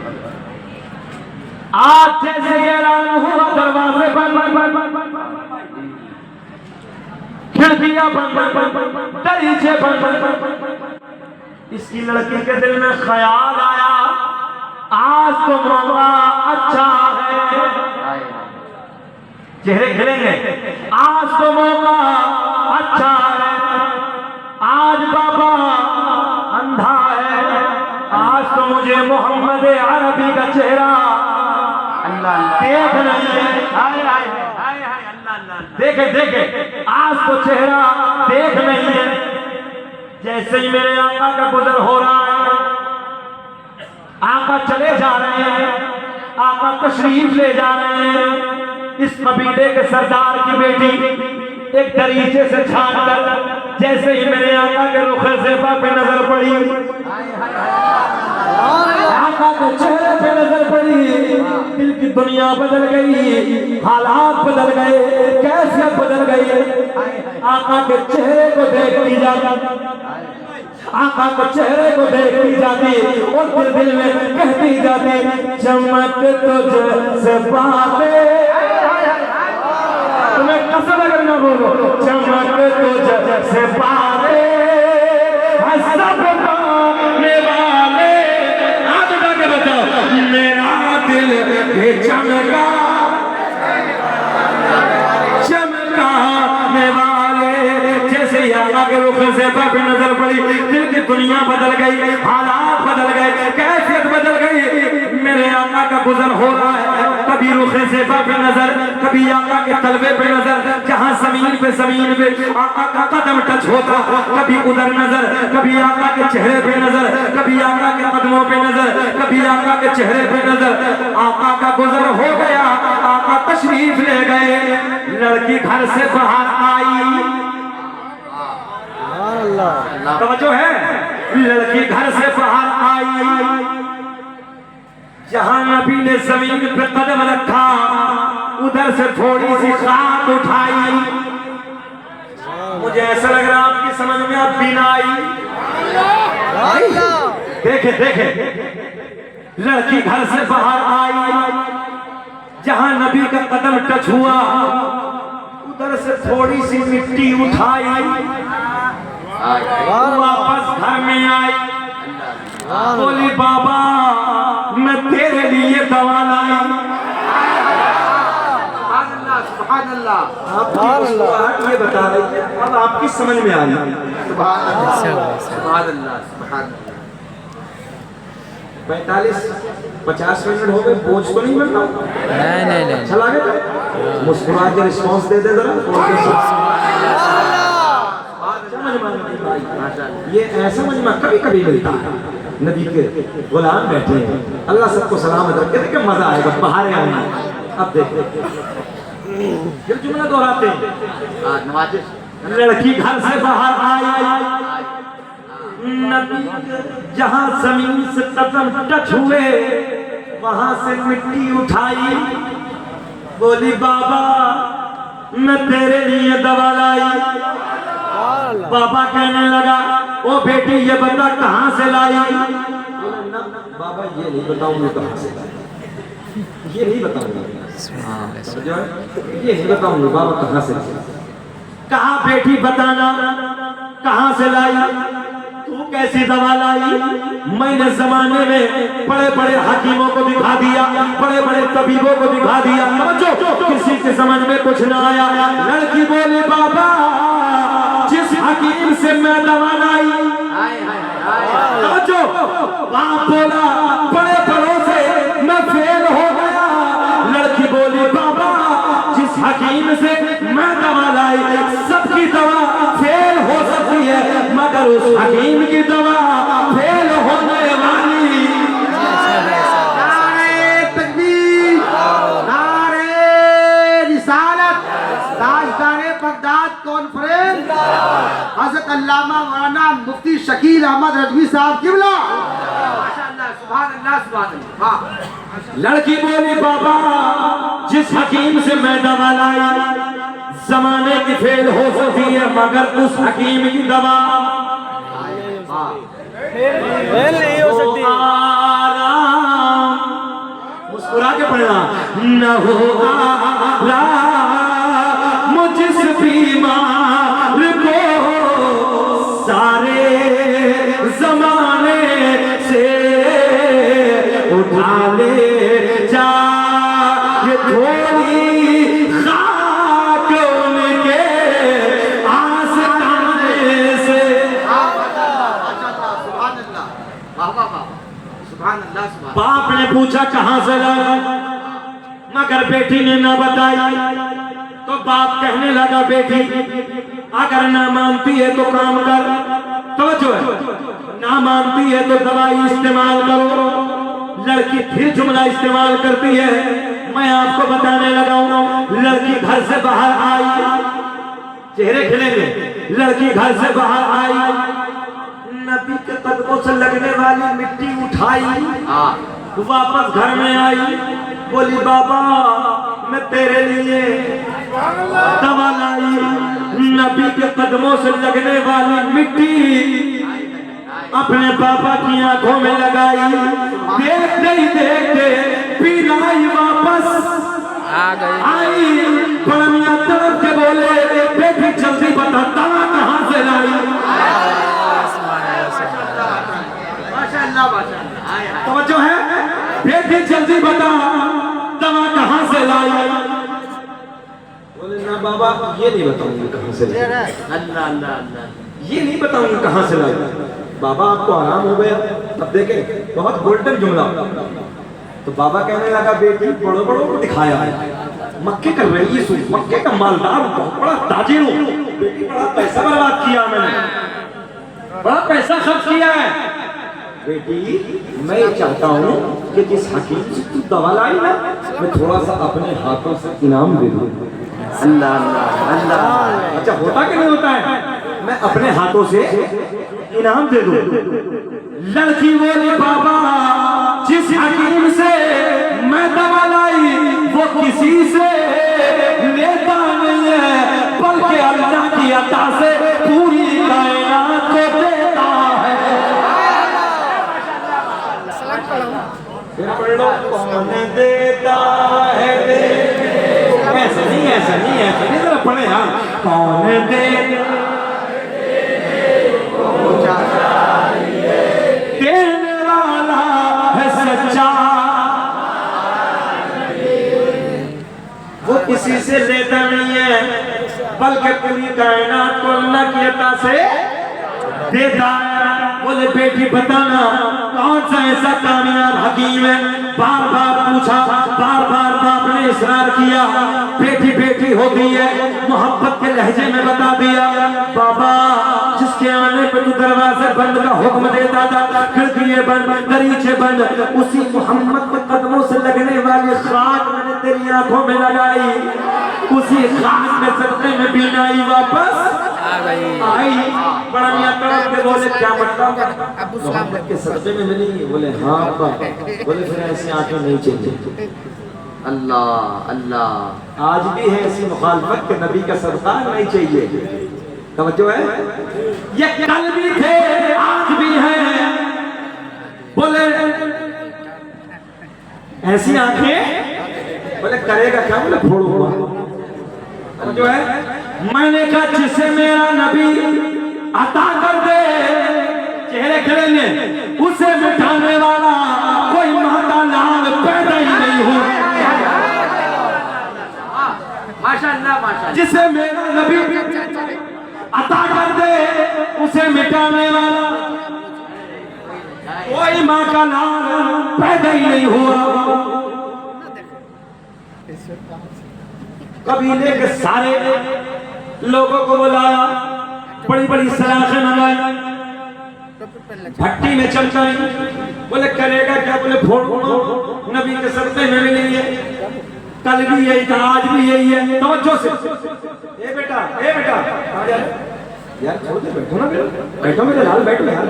आज जैसे ऐलान हुआ दरवाजे बंद, खिड़कियां बंद, दरीचे बंद। इसकी लड़की के दिल में ख्याल आया, आज तो मौका अच्छा है, चेहरे खिलेंगे, आज तो मौका अच्छा है, आज बाबा अंधा है, आज तो मुझे मोहम्मद अरबी का चेहरा देख नहीं है। देखे देखे आज तो चेहरा देख नहीं है। जैसे ही मेरे आका का गुजर हो रहा है, आका चले जा रहे हैं, आका तशरीफ ले जा रहे हैं। इस कबीले के सरदार की बेटी एक दरीचे से झांक कर जैसे ही मेरे आका के रुख ज़ेबा पे नजर पड़ी, आका के चेहरे पे नजर पड़ी, दिल की दुनिया बदल गई, हालात बदल गए, कैफियत बदल गई। आका के चेहरे को देखती जाती, आका के चेहरे को देखती जाती और फिर दिल में कहती जाती, चमक तुझसे बातें, तुम्हें कसम अगर न बोलो, चमक तुझसे बातें सब पाने वाले, हाथ उठा के बताओ, मेरा दिल भी चमका, चमकाने वाले। जैसे आका के रुख से पे नजर पड़ी, दिल की दुनिया बदल गई, हालात बदल गए, कैफियत बदल गई। मेरे आका का गुजर हो रहा है, कभी रुख से पे नजर, कभी आका के तलवे पे नजर, जहां जमीन पे आका का कदम टच होता, कभी उधर नजर, कभी आका के चेहरे पे नजर, कभी आका के कदमों पे नजर, कभी आका के चेहरे पे नजर। आका का गुजर हो गया, आका तशरीफ ले गए, लड़की घर से बाहर आई, तवज्जो है, लड़की घर से बाहर आई। जहां नबी ने जमीन पे कदम रखा, उधर से थोड़ी सी खाक उठाई। मुझे ऐसा लग रहा आपकी समझ में अब बीनाई। देखे देखे लड़की घर से बाहर आई, जहां नबी का कदम टच हुआ, उधर से थोड़ी सी मिट्टी उठाई। वापस घर में आई, बोली बाबा मैं तेरे लिए दवा लाई। सुभान अल्लाह। आपकी मुस्कुराहट ये बता रही है, अब आपकी समझ में आ रही है। सुभान अल्लाह, सुभान अल्लाह, सुभान अल्लाह। 45-50 मिनट हो गए, बोझ तो नहीं बनना? नहीं। अच्छा लगे तो मुस्कुरा के रिस्पॉन्स दे दे जरा। ये ऐसा मजमा कभी कभी मिलता है, नबी के गुलाम बैठे हैं, अल्लाह सबको सलामत रखे, देखे मजा आएगा, बाहर आएंगे। अब देखो फिर जुमला दोहराते हैं। लड़की घर से बाहर आई, नबी जहां जमीन से कदम टच हुए वहां से मिट्टी उठाई, बोली बाबा मैं तेरे लिए दवा लाई। बाबा कहने लगा ओ बेटी ये बता कहां से लाई? बाबा ये नहीं बताऊंगी कहां से लाई, ये नहीं बताऊंगा। समझो, ये नहीं बताऊंगी बाबा कहां से लाई। कहा बेटी बताना कहां से लाई, तू कैसी दवा लाई? मैंने जमाने में बड़े बड़े हकीमों को दिखा दिया, बड़े बड़े तबीबों को दिखा दिया, समझो किसी के समझ में कुछ ना आया। लड़की बोली बाबा जिस हकीम से मैं दवा लाई, समझो बाप बोला बड़े बड़ों से मैं फेल हो गया। लड़की बोली बाबा जिस हकीम से मैं दवा लाई, सबकी दवा फेल हो सकती है मगर उस हकीम की दवा फेल होने वाली। नारे तकबीर, नारे रिसालत, ताजदारे बगदाद कॉन्फ्रेंस हज़रत अल्लामा मौलाना मुफ्ती शकील अहमद रजवी साहब किबला। माशाअल्लाह, सुभान अल्लाह, सुभान अल्लाह। लड़की बोली बाबा जिस हकीम से मैं दवा लाई, जमाने की फेल हो सकती है मगर उस हकीम की दवा फेल नहीं हो सकती। मुस्कुरा के पढ़ना न होगा मुझ बीमार को सारे जमाने से उठा ले जा, ये थोड़ी खाक उनके आस्ताने से। बाप ने पूछा कहां से लाई, मगर बेटी ने ना बताई। तो बाप कहने लगा बेटी अगर ना मानती है तो काम कर, तो जो है ना मानती है तो दवाई इस्तेमाल करो। लड़की फिर जुमला इस्तेमाल करती है, मैं आपको बताने लगा हूं। लड़की घर से बाहर आई, चेहरे खिलेंगे। लड़की घर से बाहर आई, नबी के कदमों से लगने वाली मिट्टी उठाई, वापस घर में आई, बोली बाबा मैं तेरे लिए दवा लाई। नबी के कदमों से लगने वाली मिट्टी अपने पापा की आंखों में लगाई, देखते ही देखते पीलाई वापस आई। बड़ा मियां तड़प के बोले बेटी जल्दी बता दवा कहां से लाई? माशाअल्लाह, माशाअल्लाह, तवज्जो है, बेटी जल्दी बता दवा कहां से लाई? बोले ना बाबा ये नहीं बताऊंगी कहां से लाई। अल्लाह अल्लाह अल्लाह, ये नहीं बताऊंगी कहां से लाई। बाबा आपको आराम हो गया। अब देखें बहुत गोल्डन जुमला। तो बाबा कहने लगा बेटी बड़ों बड़ों को दिखाया है, मक्के का रईस हूँ, मक्के का मालदार हूँ, बहुत बड़ा ताजिर हूँ। बेटी बड़ा पैसा बर्बाद किया मैंने, बड़ा पैसा खर्च किया है। बेटी मैं ये चाहता हूँ कि जिस हकीम से तू दवा लाई ना, मैं थोड़ा सा अपने हाथों से इनाम दे दूँ। अल्लाह अल्लाह अल्लाह। अच्छा होता कि नहीं होता है? मैं अपने हाथों से इनाम दे दूँ। लड़की बोली बाबा जिस हकीम से मैं दवा लाई वो किसी से लेता नहीं है, बल्कि अल्लाह की अता से पूरी कायनात को देता है। कौन देता है? ऐसा नहीं, ऐसा नहीं, ऐसा नहीं, जरा पढ़े। हाँ, कौन देता वाला है सच्चा, वो किसी से लेता नहीं है बल्कि पूरी कायनात को अल्लाह की अता से देता है। बोले बेटी बताना कौन सा ऐसा कामयाब हकीम है? बार बार पूछा, बार बार बाप ने इसरार किया। बेटी बेटी होती है, मोहब्बत के लहजे में बता दिया, बाबा जिसके आने पर तू दरवाजे बंद का हुक्म देता था, खिड़की बंद, दरीचे बंद, उसी मोहम्मद के कदमों से लगने वाली खाक मैंने तेरी आंखों में लगाई, उसी खाक में सदके में बीनाई वापस आई। बड़ा मियां तड़प के बोले क्या मतलब? मोहम्मद के सदके में मिली? बोले हाँ पापा। बोले फिर ऐसी आंखें नहीं चाहिए। अल्लाह अल्लाह, आज भी है ऐसी मुखालफत के नबी का सदका नहीं चाहिए। तवज्जो है? ये कल भी थे आज भी है। बोले ऐसी आंखें, बोले करेगा क्या? बोले फोड़ूंगा। जो है मैंने कहा जिसे मेरा नबी अता कर दे चेहरे खड़े ने, उसे मिटाने वाला कोई माता लाल पैदा ही नहीं हो। माशाअल्लाह माशाअल्लाह। जिसे मेरा नबी अता कर दे उसे मिटाने वाला कोई माँ का लाल पैदा ही नहीं हुआ। कबीले के सारे लोगों को बुलाया, बड़ी बड़ी सलाखें मंगाई, भट्टी में चल गई। बोले करेगा क्या? बोले फोड़ूंगा। नबी के सदके में मिलेंगे। कल भी यही था, आज भी यही है। तवज्जो से, ए बेटा आ जा यार, छोड़ दे, बैठो ना, बैठो मेरे लाल, बैठो यार,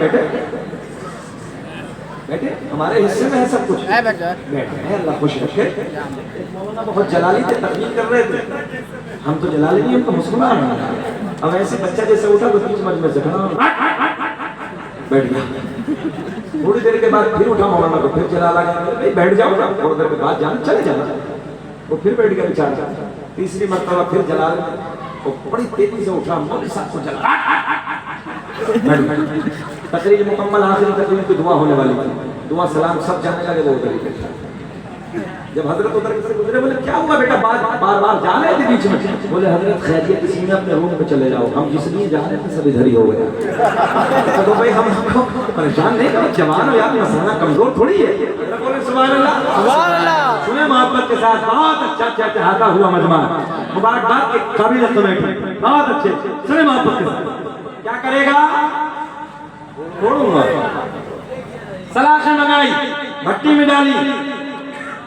बैठे, हमारे हिस्से में है सब कुछ। बैठे, अल्लाह खुश रखे। मौलाना बहुत जलाली थे, तकलीफ कर रहे थे। हम तो जलाली नहीं, हम तो मुसलमान हैं। अब ऐसे बच्चा जैसे उठा तो बीच मज में से बैठ गया। थोड़ी देर के बाद फिर उठा मौलाना को, फिर जला लगा, बैठ जाओ ना, थोड़ी देर के बाद जाना, चले जाना। वो फिर बैठ गया बेचारा। तीसरी मरतबा फिर जला, वो बड़ी तेजी से उठा, मौलवी साहब को जला। तकरीर मुकम्मल, आखिरी तकरीर की दुआ होने वाली थी। दुआ सलाम सब जाने लगे, वो उधर ही। जब हजरत उधर से गुजरे, बोले क्या हुआ बेटा? बार बार जा रहे थे बीच में। बोले हजरत खैरियत, किसी में अपने रूम पे चले जाओ, हम जिसलिए जा रहे थे सब इधर ही हो गया। तो भाई हम परेशान नहीं करो, जवान हो यार, मसाला कमजोर थोड़ी है। बोले सुभान अल्लाह, सुभान अल्लाह। सुने मोहब्बत के साथ, बहुत अच्छा चाहता हुआ मजमा, मुबारकबाद के काबिल तुम्हें, बहुत अच्छे। सुने मोहब्बत के साथ, क्या करेगा? फोड़ूंगा। सलाखें मंगाई, भट्टी में डाली।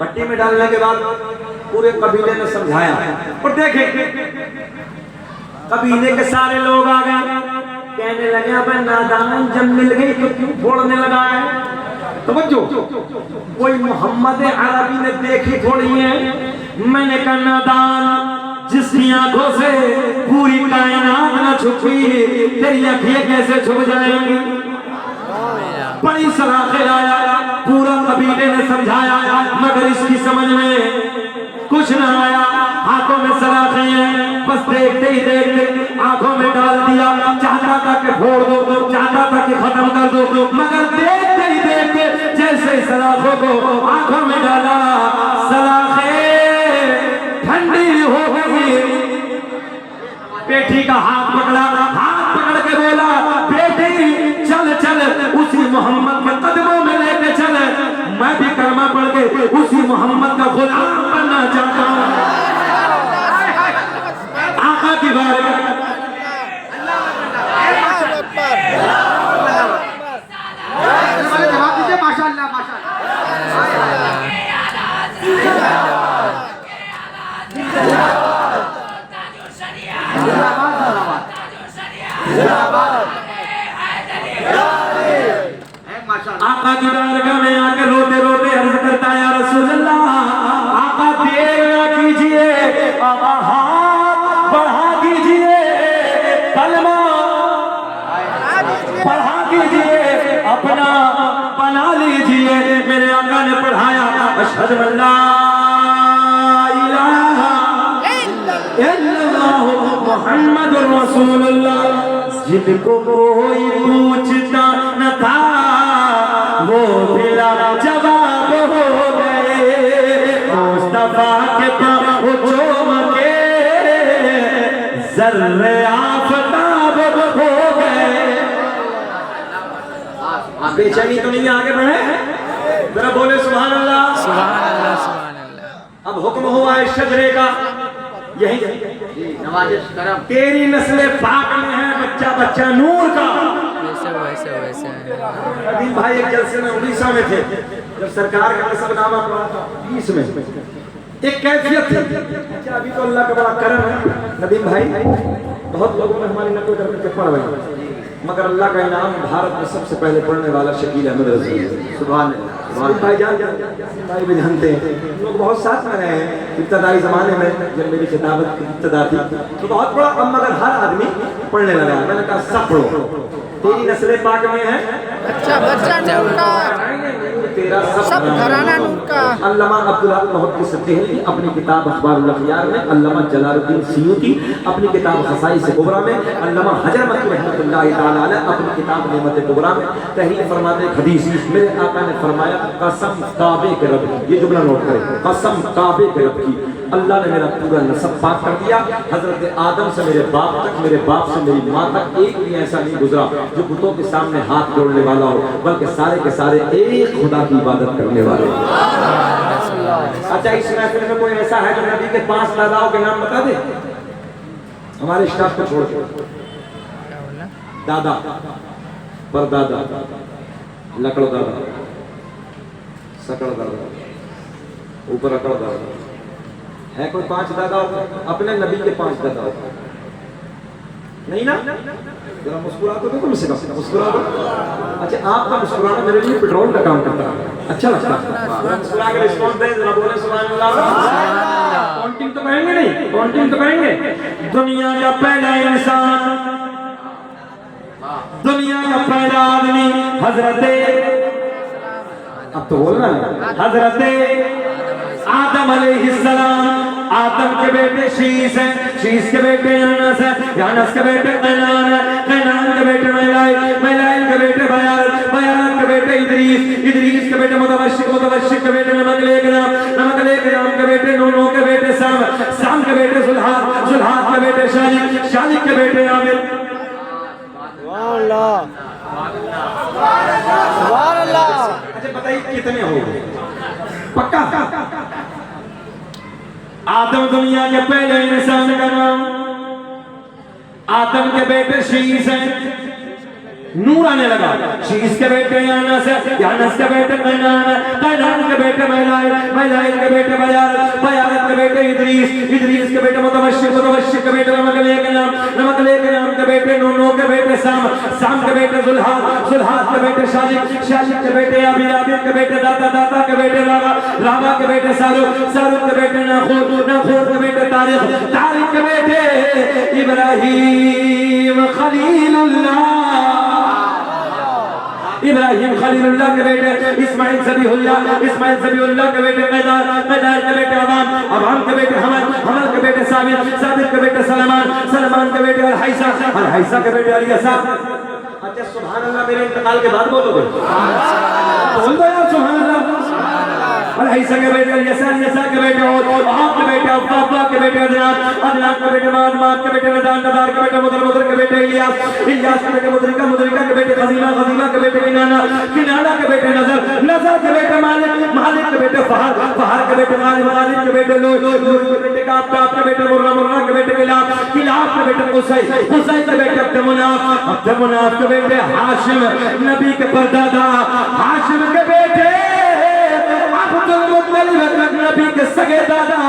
भट्टी में डालने के बाद पूरे कबीले ने समझाया, और देखे कबीले के सारे लोग आ गए, कहने लगे अब नादान जब मिल गई तो क्यों फोड़ने लगा है? तवज्जो, कोई मोहम्मद अरबी ने देखी थोड़ी है। मैंने कहा नादान, जिसकी आंखों से पूरी कायनात न छुपी, तेरी आंखें कैसे छुप जाएंगी? बड़ी सलाखें लाया, पूरा कबीले ने समझाया, मगर इसकी समझ में कुछ न आया। हाथों में सलाखें हैं, बस देखते ही देखते आंखों में डाल दिया। चाहता था कि फोड़ दो, चाहता था कि खत्म कर दो, मगर देखते ही देखते जैसे सलाखों को आंखों में डाला, सलाखें ठंडी हो गई। बेटी का हाथ पकड़ा, हाथ पकड़ के बोला, बेटी चल चल उसी मोहम्मद के कदमों में लेके चल, मैं भी कलमा पढ़ के उसी मोहम्मद का गुलाम बनना चाहता हूँ। आका की बात जवाब दीजिए माशाअल्लाह माशाअल्लाह। आका की बारगाह में आके रोते रोते अर्ज करता है, या रसूल अल्लाह, आका देर न कीजिए, आका हाथ बढ़ा कीजिए, कलमा पढ़ा कीजिए, अपना बना लीजिए। मेरे आका ने पढ़ाया, अशहदु अल्ला इलाहा इल्लल्लाह मुहम्मदुर रसूलुल्लाह। जिनको कोई पूछता न था वो भी लाजवाब हो गए, मुस्तफा के पाँव चूम के ज़र्रे आफ़ताब हो गए। बेचैनी तो नहीं आगे बढ़े, जरा बोले सुभान अल्लाह। सुभान अल्लाह, सुभान अल्लाह। अब हुक्म हुआ है शजरे का, यही नवाजिश करम तेरी नस्ल पाक में है बच्चा बच्चा नूर का। वैसे वैसे वैसे नदीम भाई एक जलसे में उड़ीसा में थे, जब सरकार का सबनामा पड़ा था 20 में, एक कैफियत थी। अच्छा अभी तो अल्लाह का बड़ा करम है नदीम भाई, बहुत लोगों ने हमारी नकल करके पढ़ रहे, मगर अल्लाह का इनाम भारत में सबसे पहले पढ़ने वाला शकील अहमद रज़ी है। सुभान अल्लाह। भाई जान भाई भी जानते हैं, लोग बहुत साथ में रहे हैं इब्तदाई ज़माने में, जब मेरी किताबत की इब्तदा थी तो बहुत बड़ा, अब मगर हर आदमी पढ़ने लगा। मैंने कहा सब पढ़ो, तेरी नस्ल पाक में है बच्चा बच्चा नूर का, तेरा सब घराना नूर का। अल्लामा अब्दुल्लाह मुहद्दिस देहलवी अपनी किताब अखबारुल अखयार में, अल्लामा जलालुद्दीन सियूती अपनी किताब खसाइस कुबरा में, अल्लामा हजर मक्की रहमतुल्लाह तआला अलैह अपनी किताब नेमत कुबरा में तहरीर फरमाते हैं हदीस, मेरे आका ने फरमाया कसम काबे के रब की, ये जुमला नोट करें, कसम काबे के रब की, अल्लाह ने मेरा पूरा नसब पाक कर दिया। हजरत आदम से मेरे बाप तक, मेरे बाप से मेरी माँ तक एक भी ऐसा नहीं गुजरा जो बुतों के सामने हाथ जोड़ने वाला हो, बल्कि सारे के सारे एक खुदा की इबादत करने वाले। अच्छा इस महफिल में कोई ऐसा है जो नबी के 5 दादाओं के नाम बता दे? हमारे स्टाफ को छोड़ के, दादा, परदादा, लकड़ दादा, सकड़ दादा, ऊपर अकड़ दादा, है कोई 5 दादा अपने नबी के 5 दादा? नहीं ना? जरा मुस्कुरा तो दो, मुझसे मुस्कुरा दो। अच्छा आपका मुस्कुराना मेरे लिए पेट्रोल का काम करता है, अच्छा लगता है। मुस्कुरा के रिस्पॉन्स दें, जरा बोले सुभान अल्लाह। काउंटिंग तो करेंगे नहीं, काउंटिंग तो करेंगे। दुनिया का पहला इंसान, दुनिया का पहला आदमी हजरते, अब तो बोलना है, हजरते आदम अलैहिस्सलाम। आदम के बेटे शीश है, शीश के बेटे यानस है, यानस के बेटे कैनान है, कैनान के बेटे मैलाइल, मैलाइल के बेटे बयाल, बयाल के बेटे इदरीस, इदरीस के बेटे मुतवश्शिक, मुतवश्शिक के बेटे नमकलेकराम, नमकलेकराम के बेटे नूह के बेटे साम, साम के बेटे सुल्हाद, सुल्हाद के बेटे शालिक, शालिक के बेटे आमिर। सुभान अल्लाह। अच्छा बताइए कितने हो गए? पक्का? आदम दुनिया के पहले इंसान का नाम, आदम के बेटे शीश है, नूर आने लगा। शीश के बेटे यानस है, यानस के बेटे कैनान है, कैनान के बेटे मैलाइल, मैलाइल के बेटे बयाल, बयाल के बेटे इदरीस, इदरीस के बेटे मुतवश्शिक, मुतवश्शिक के बेटे नमकलेकराम, नमकलेकराम के बेटे नूह के बेटे साम, साम के बेटे सुल्हाद, सुल्हाद के बेटे शालिक, शालिक के बेटे आबिद, आबिद के बेटे दाता, दाता के बेटे रावा, रावा के बेटे सारुक, सारुक के बेटे नाखूर, नाखूर के बेटे तारिक, तारिक के बेटे इब्राहीम खलीलुल्लाह, इब्राहिम खलीलुल्लाह के बेटे इस्माइल ज़बीहुल्लाह, इस्माइल ज़बीहुल्लाह के बेटे कैदार, कैदार के बेटे अवाम, अवाम के बेटे हमल, हमल के बेटे साबित, साबित के बेटे सलमान, सलमान के बेटे अल-हैसा, अल-हैसा के बेटे अलियसा। अच्छा सुभान अल्लाह मेरे इंतकाल के बाद बोलोगे? बोल दो यार सुभान अल्लाह। अल-हैसा के बेटे अलियसा, अलियसा के बेटे और आप के बेटे अब्बा के बेटे अदनान, अदनान के बेटे माद, माद के बेटे नदान, नदार के बेटे मुदर, मुदर के बेटे इलियास, इलियास के बेटे मुदरिका, मुदरिका के बेटे खजीमा, खजीमा के बेटे किनाना, किनाना के बेटे नजर, नजर के बेटे मालिक, मालिक के बेटे फहर, फहर के बेटे गालिब, गालिब के बेटे लूई, लूई के बेटे काब, काब के बेटे मुर्रा, मुर्रा के बेटे किलाब, किलाब के बेटे कुसै, कुसै के बेटे अब्दुमुनाफ, अब्दुमुनाफ के बेटे हाशिम, नबी के परदादा हाशिम के बेटे अब्दुल मुत्तलिब, नबी के सगे दादा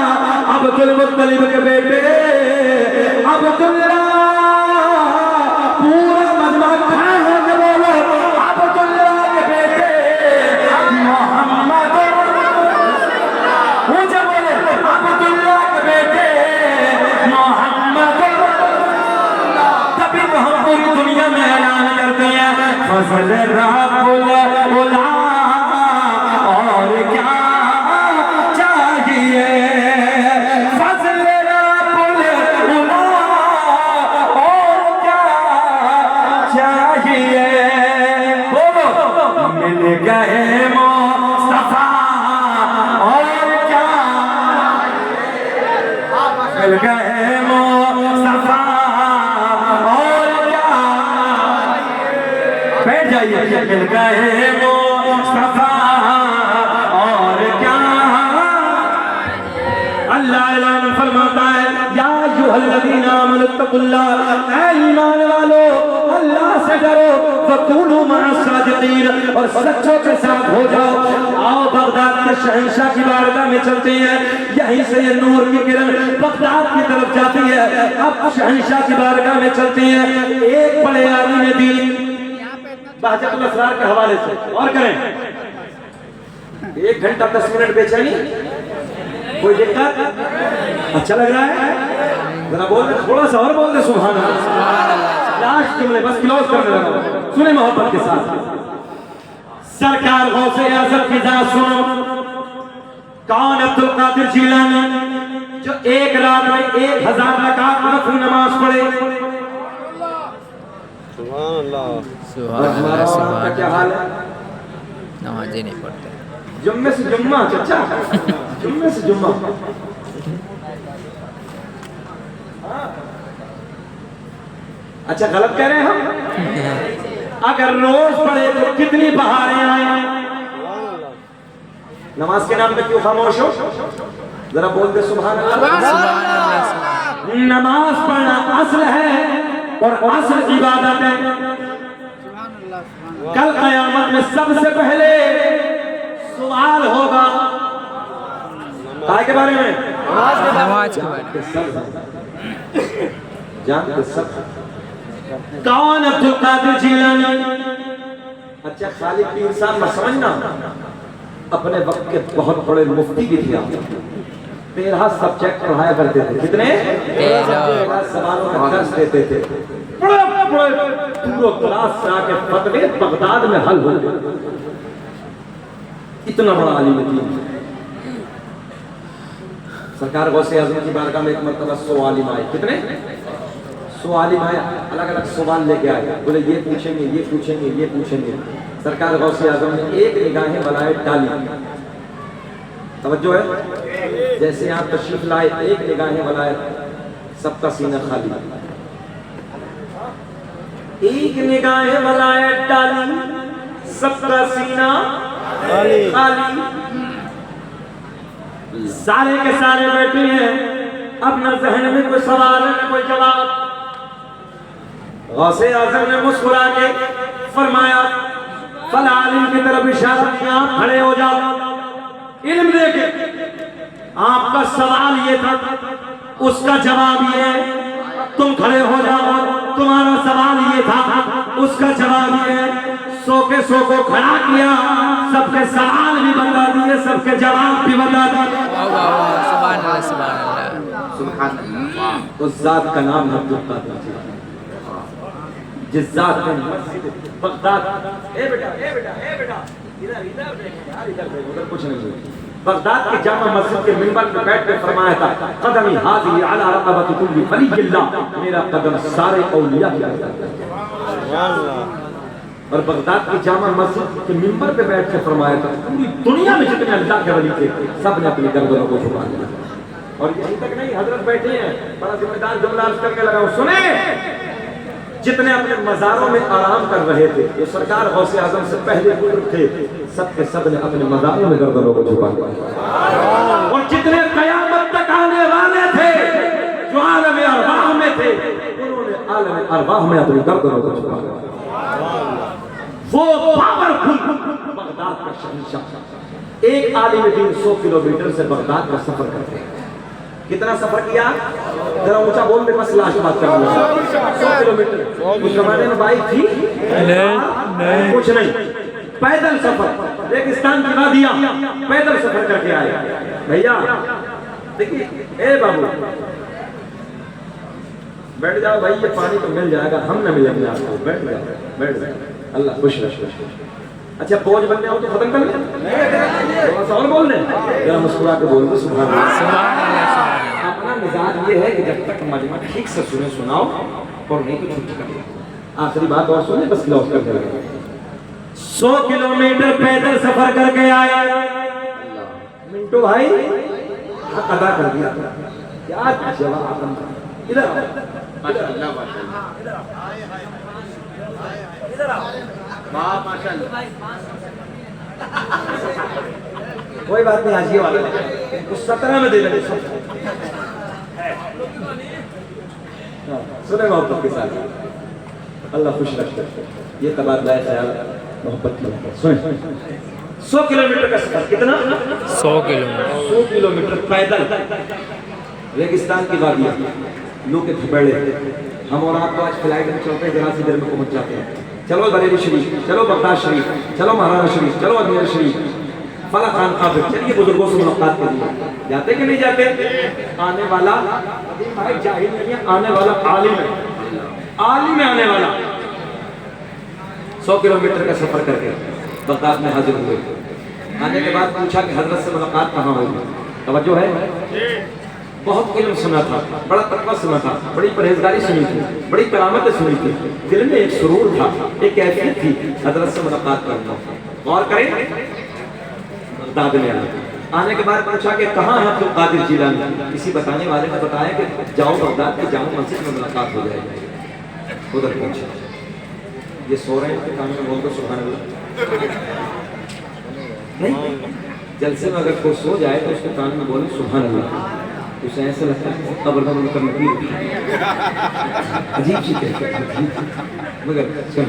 अब्दुल मुत्तलिब के बेटे अब्दुल्ला, पूरा मजमा खान हो के बोलो अब्दुल्ला के बेटे मोहम्मद, मुझे बोले अब्दुल्ला के बेटे मोहम्मद। तभी तो हम पूरी दुनिया में ऐलान करते हैं फजल रब्बुल उला, और क्या चाहिए? फजल रब्बुल उला, मिल गए मुस्तफा और क्या। अल्लाह ऐलान फरमाता है या अय्युहल्लज़ीना आमनुत्तकुल्लाह, ऐ ईमान वालो अल्लाह से डरो, वकूनू मअस-सादिकीन, और सच्चों के साथ हो जाओ। आओ बगदाद के शहंशाह की बारगाह में चलते हैं, यहीं से ये नूर की किरण बगदाद की तरफ जाती है। अब शहंशाह की बारगाह में चलते हैं। एक बड़े आलिम दीन बहजतुल असरार के हवाले से और करें 1 घंटा 10 मिनट बेचैनी, कोई दिक्कत? अच्छा लग रहा है? जरा बोल दे, थोड़ा सा और बोल दे सुभान अल्लाह। लास्ट जुमले बस क्लोज करने लगा, सुने मोहब्बत के साथ। सरकार गौसे आज़म की जात सुनो। कौन? अब्दुल कादिर जिलानी, जो एक रात में 1000 रकात नफल नमाज पढ़े। सुभान अल्लाह। हमारा का क्या हाल है? नमाज ही नहीं पढ़ते। जुम्मे से जुम्मा, चचा जुम्मे से जुम्मा। अच्छा गलत कह रहे हैं हम? अगर रोज पढ़े तो कितनी बहारें आए। नमाज के नाम पे क्यों खामोश हो? जरा बोल दे सुभान अल्लाह। नमाज पढ़ना असल है और असल इबादत है। कल क़यामत में सबसे पहले सवाल होगा काय के बारे में? नमाज के बारे जानते सब। कौन? अब्दुल कादिर जिलानी। अच्छा खाली पीर साहब मत समझना, अपने वक्त के बहुत बड़े मुफ्ती भी थे। 13 सब्जेक्ट पढ़ाया करते थे। कितने? 13 सवालों का दर्स देते थे। बड़े पूरा क्लास से आके फतवे बगदाद में हल हो गए। इतना बड़ा आलिम दीन। सरकार गौसे आज़म की बारगाह में एक मरतबा 100 आलिम आए। कितने? 100 आलिम आए, अलग अलग सवाल लेके आए। बोले ये पूछेंगे, ये पूछेंगे, ये पूछेंगे। सरकार गौसे आज़म ने एक निगाहें बनाए डाली। तवज्जो है? जैसे आप तशरीफ लाए, एक निगाहें बनाए, सबका सीना खाली। एक निगाहें बनाए डाली, सबका सीना खाली। सारे के सारे बैठे हैं, अपना जहन में कोई सवाल है, कोई जवाब। गौसे आज़म ने मुस्कुरा के फरमाया, फला आलिम की तरफ इशारा किया, आप खड़े हो जाओ। इल्म देके आपका सवाल ये था, उसका जवाब ये है, तुम खड़े हो जाओ। तुम्हारा सवाल ये था, उसका जवाब ये है। 100 के 100 को खड़ा किया, सबके सवाल भी बता दिए, सबके जवाब भी बता दिए। सुभान अल्लाह, सुभान अल्लाह, सुभान अल्लाह। उस जात का नाम है अब्दुल कादिर जिलानी, जिस जात ने मस्जिद बगदाद, ए बेटा ए बेटा ए बेटा इधर इधर देखो यार, इधर देखो, उधर कुछ नहीं है। बगदाद के जामा मस्जिद के मिंबर पे बैठ के फरमाया था, कदमी हाज़िही अला रक़बति कुल्ली वलिय्यिल्लाह, मेरा कदम सारे औलिया की और बगदाद की जामा मस्जिद के मिंबर पे बैठ के फरमाया था, पूरी दुनिया में जितने अल्लाह के वली थे सब ने अपनी गर्दनों को झुका दिया। और यहीं तक नहीं, हजरत बैठे हैं, बड़ा जिम्मेदार जुमला अर्ज करके लगा, सुने, जितने अपने मज़ारों में आराम कर रहे थे, ये सरकार गौसे आज़म से पहले बुजुर्ग थे, सब के सब ने अपने मज़ारों में गर्दनों को झुका दिया। और जितने क़यामत तक आने वाले थे, जो आलम अरवाह में थे, उन्होंने आलम अरवाह में अपनी गर्दनों को झुका दिया। वो पावरफुल बगदाद का शहंशाह। एक आलिम दीन 100 किलोमीटर से बगदाद का सफर करते हैं। कितना सफर किया? जरा ऊंचा बोल दे, बस लास्ट बात कर लूंगा। 100 किलोमीटर। उस जमाने में बाइक थी? नहीं, कुछ नहीं, पैदल सफर। रेगिस्तान की वादियां पैदल सफर करके आए। भैया देखिए, ए बाबू बैठ जाओ भाई, ये पानी तो मिल जाएगा, हम न मिलेंगे आपको। बैठ जाओ, बैठ जाओ, अल्लाह खुश रहे। अच्छा बोझ बनने हो तो खत्म कर ले, थोड़ा सा और बोल दे, जरा मुस्कुरा के बोल दो सुभान अल्लाह। अपना मिजाज ये है कि जब तक मजमा ठीक से सुने सुनाओ, और नहीं तो छुट्टी कर दो। आखिरी बात और सुने, बस क्लोज कर दे। 100 किलोमीटर पैदल सफर करके आए मिंटू भाई, अदा कर दिया। क्या जवाब, इधर इधर कोई बात नहीं, आज ये वाला तो 17 में दे देंगे। सुने मोहब्बत के साथ, अल्लाह खुश रखे। ये तबादला ख्याल मोहब्बत की। सुन, 100 किलोमीटर का सफर, कितना? 100 किलोमीटर 100 किलोमीटर पैदल, रेगिस्तान की वादियाँ, लू के थपेड़े। हम और आप तो आज फ्लाइट में चलते हैं, जरा सी देर में पहुंच जाते हैं। चलो बरेली शरीफ, चलो बगदाद शरीफ, चलो महाराणा शरीफ, चलो अजमेर शरीफ, फला खान काबिल, चलिए बुजुर्गों से मुलाकात करिए। जाते कि नहीं जाते? आने वाला भाई जाहिल नहीं है, आने वाला आलिम है, आलिम है आने वाला। 100 किलोमीटर का सफर करके बगदाद में हाजिर हुए। आने के बाद पूछा कि हजरत से मुलाकात कहाँ होगी? तवज्जो है? बहुत इल्म सुना था, बड़ा तकवा सुना था, बड़ी परहेजगारी सुनी थी, बड़ी करामतें सुनी थी। दिल में एक सुरूर था, एक कैफियत थी, हजरत से मुलाकात करना। और करें बगदाद में आने के बाद पूछा कि कहाँ है अब्दुल कादिर जिलानी? किसी बताने वाले ने बताया कि जाओ बगदाद के जाओ मस्जिद में मुलाकात हो जाएगी। उधर पहुंचे, ये सो रहे हैं, कान में बोल दो सुभान अल्लाह। नहीं, जलसे में अगर कोई सो जाए तो उसके कान में बोले सुभान अल्लाह, उसे ऐसा लगता है कब्र का मुझे कभी अजीब चीज है। मगर सुन,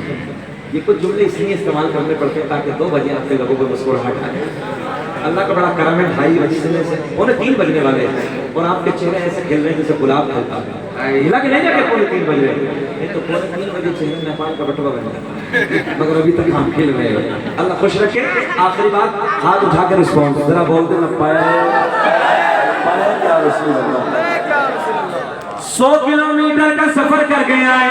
ये कुछ जुमले इसलिए इस्तेमाल करने पड़ते हैं ताकि 2 बजे आपके लोगों को मुस्कुराहट आए। अल्लाह का बड़ा करम है, 2:30 बजे से 3 बजने वाले हैं और आपके चेहरे ऐसे खिल रहे हैं जैसे गुलाब खिलता है। हिला के नहीं जाके 3:45 बज रहे हैं, नहीं तो 3:45 बजे चेहरे नेपाल का बटुआ बन जाता है। मगर अभी तक हम खेल रहे हैं। अल्लाह खुश रखे। आखिरी बात, हाथ उठा के रिस्पॉन्स जरा बोल देना, 100 किलोमीटर का सफर करके आए,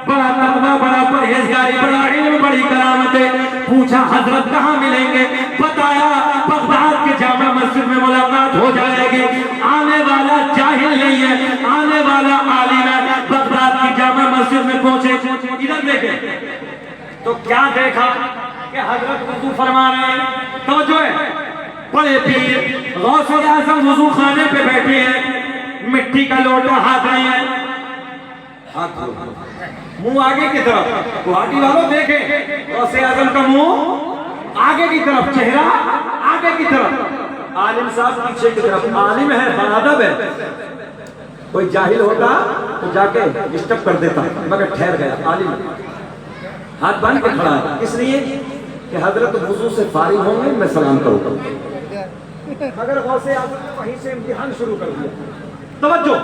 बड़ा तकवा, बड़ा परहेजगारी, बड़ा इल्म, बड़ी करामतें। पूछा हजरत कहाँ मिलेंगे? बताया बगदाद के जामा मस्जिद में मुलाकात हो जाएगी। आने वाला जाहिल नहीं है, आने वाला आलिम है। बगदाद की जामा मस्जिद में पहुंचे, इधर देखे तो क्या देखा कि हजरत वुजू फरमा रहे हैं। तवज्जो है, बड़े पीर गौसे आज़म वुजू खाने पे बैठे हैं, मिट्टी का लोटा हाथ में है, हाथ मुंह आगे की तरफ। गुवाहाटी वालों देखे गौसे आज़म का मुंह आगे की तरफ, चेहरा आगे की तरफ, आलिम साहब पीछे की तरफ। आलिम है, बाअदब है। कोई जाहिल होता तो जाके डिस्टर्ब कर देता, मगर ठहर गया। आलिम हाथ बांध के खड़ा है, इसलिए कि हजरत वुजू से फारिग होंगे, मैं सलाम करूंगा। मगर गौसे आज़म ने वहीं से इम्तिहान शुरू कर दिया। तवज्जो,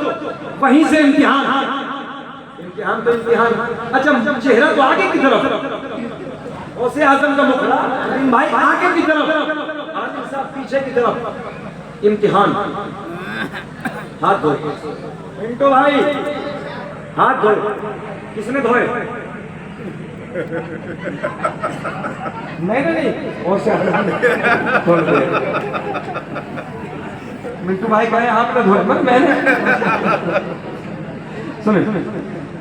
वहीं से इम्तिहान तो इम्तिहान। अच्छा, चेहरा तो आगे की तरफ, गौसे आज़म का मुखड़ा भाई आगे की तरफ, आलिम साहब पीछे की तरफ। इम्तिहान, हाथ धोए मिंटो भाई, हाथ धोए। किसने धोए? मैंने नहीं, गौसे आज़म ने। मिंटू भाई कहे आपने धोए, मैंने। सुने,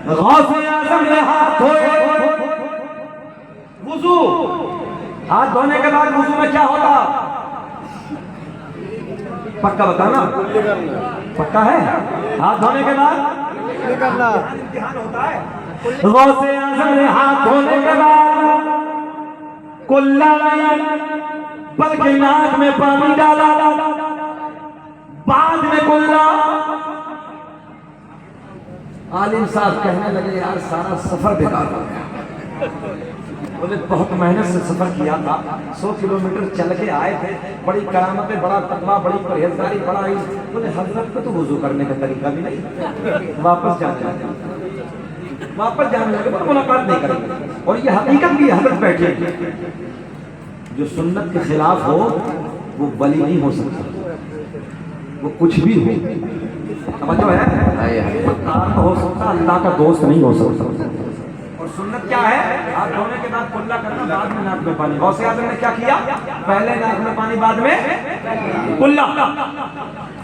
गौसे आज़म ने हाथ धोए। वुजू, हाथ धोने के बाद वुजू में क्या होता? पक्का बताना, पक्का है? हाथ धोने के बाद इम्तिहान होता है। गौसे आज़म ने हाथ धोने के बाद कुल्ला बल्कि नाक में पानी डाला, बाद में कुल्ला। आलिम साहब कहने लगे यार सारा सफर बेकार हो गया। बोले बहुत मेहनत से सफर किया था, 100 किलोमीटर चल के आए थे, बड़ी करामतें, बड़ा तकवा, बड़ी परहेजगारी, बड़ा इल्म। बोले हजरत को तो वुजू करने का तरीका भी नहीं, वापस जाने लगे, बोले मुलाकात नहीं करेंगे। और ये हकीकत भी हजरत बैठे, जो सुन्नत के खिलाफ हो वो वली नहीं हो सकता, वो कुछ भी हो। समझो है, तो हो सकता, अल्लाह का दोस्त नहीं हो सकता। और सुन्नत क्या है? हाथ धोने के बाद कुल्ला करना, बाद में नाक में पानी। गौसे आज़म ने क्या किया? पहले नाक में पानी, बाद में कुल्ला।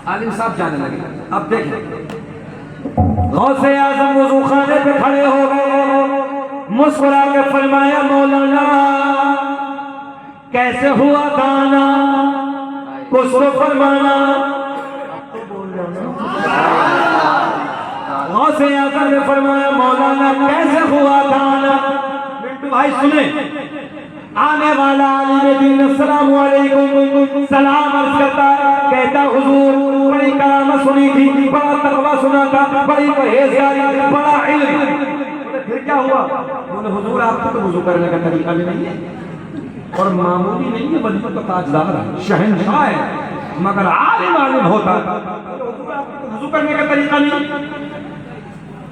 आलिम साहब जाने लगे। अब देखें, गौसे आज़म वुज़ू खाने पे खड़े हो गए, मुस्कुरा के फरमाया मौलाना कैसे हुआ गाना, कुछ तो फरमाना। गौसे आज़म ने फरमाया मौलाना कैसे हुआ गाना। मिंटू भाई सुने, आने वाला आलिम दीन अस्सलाम वालेकुम सलाम अर्ज करता है, कहता हुजूर बड़ी करामत सुनी थी, बड़ा तकवा सुना था, बड़ी परहेजगारी, बड़ा इल्म। फिर क्या हुआ? बोले हुजूर आपको तो वुजू करने का तरीका भी नहीं है और मामूली नहीं है, बल्कि तो ताजदार है, शहंशाह है, मगर आलिम होता हुजूर आपको तो वुजू करने का तरीका नहीं।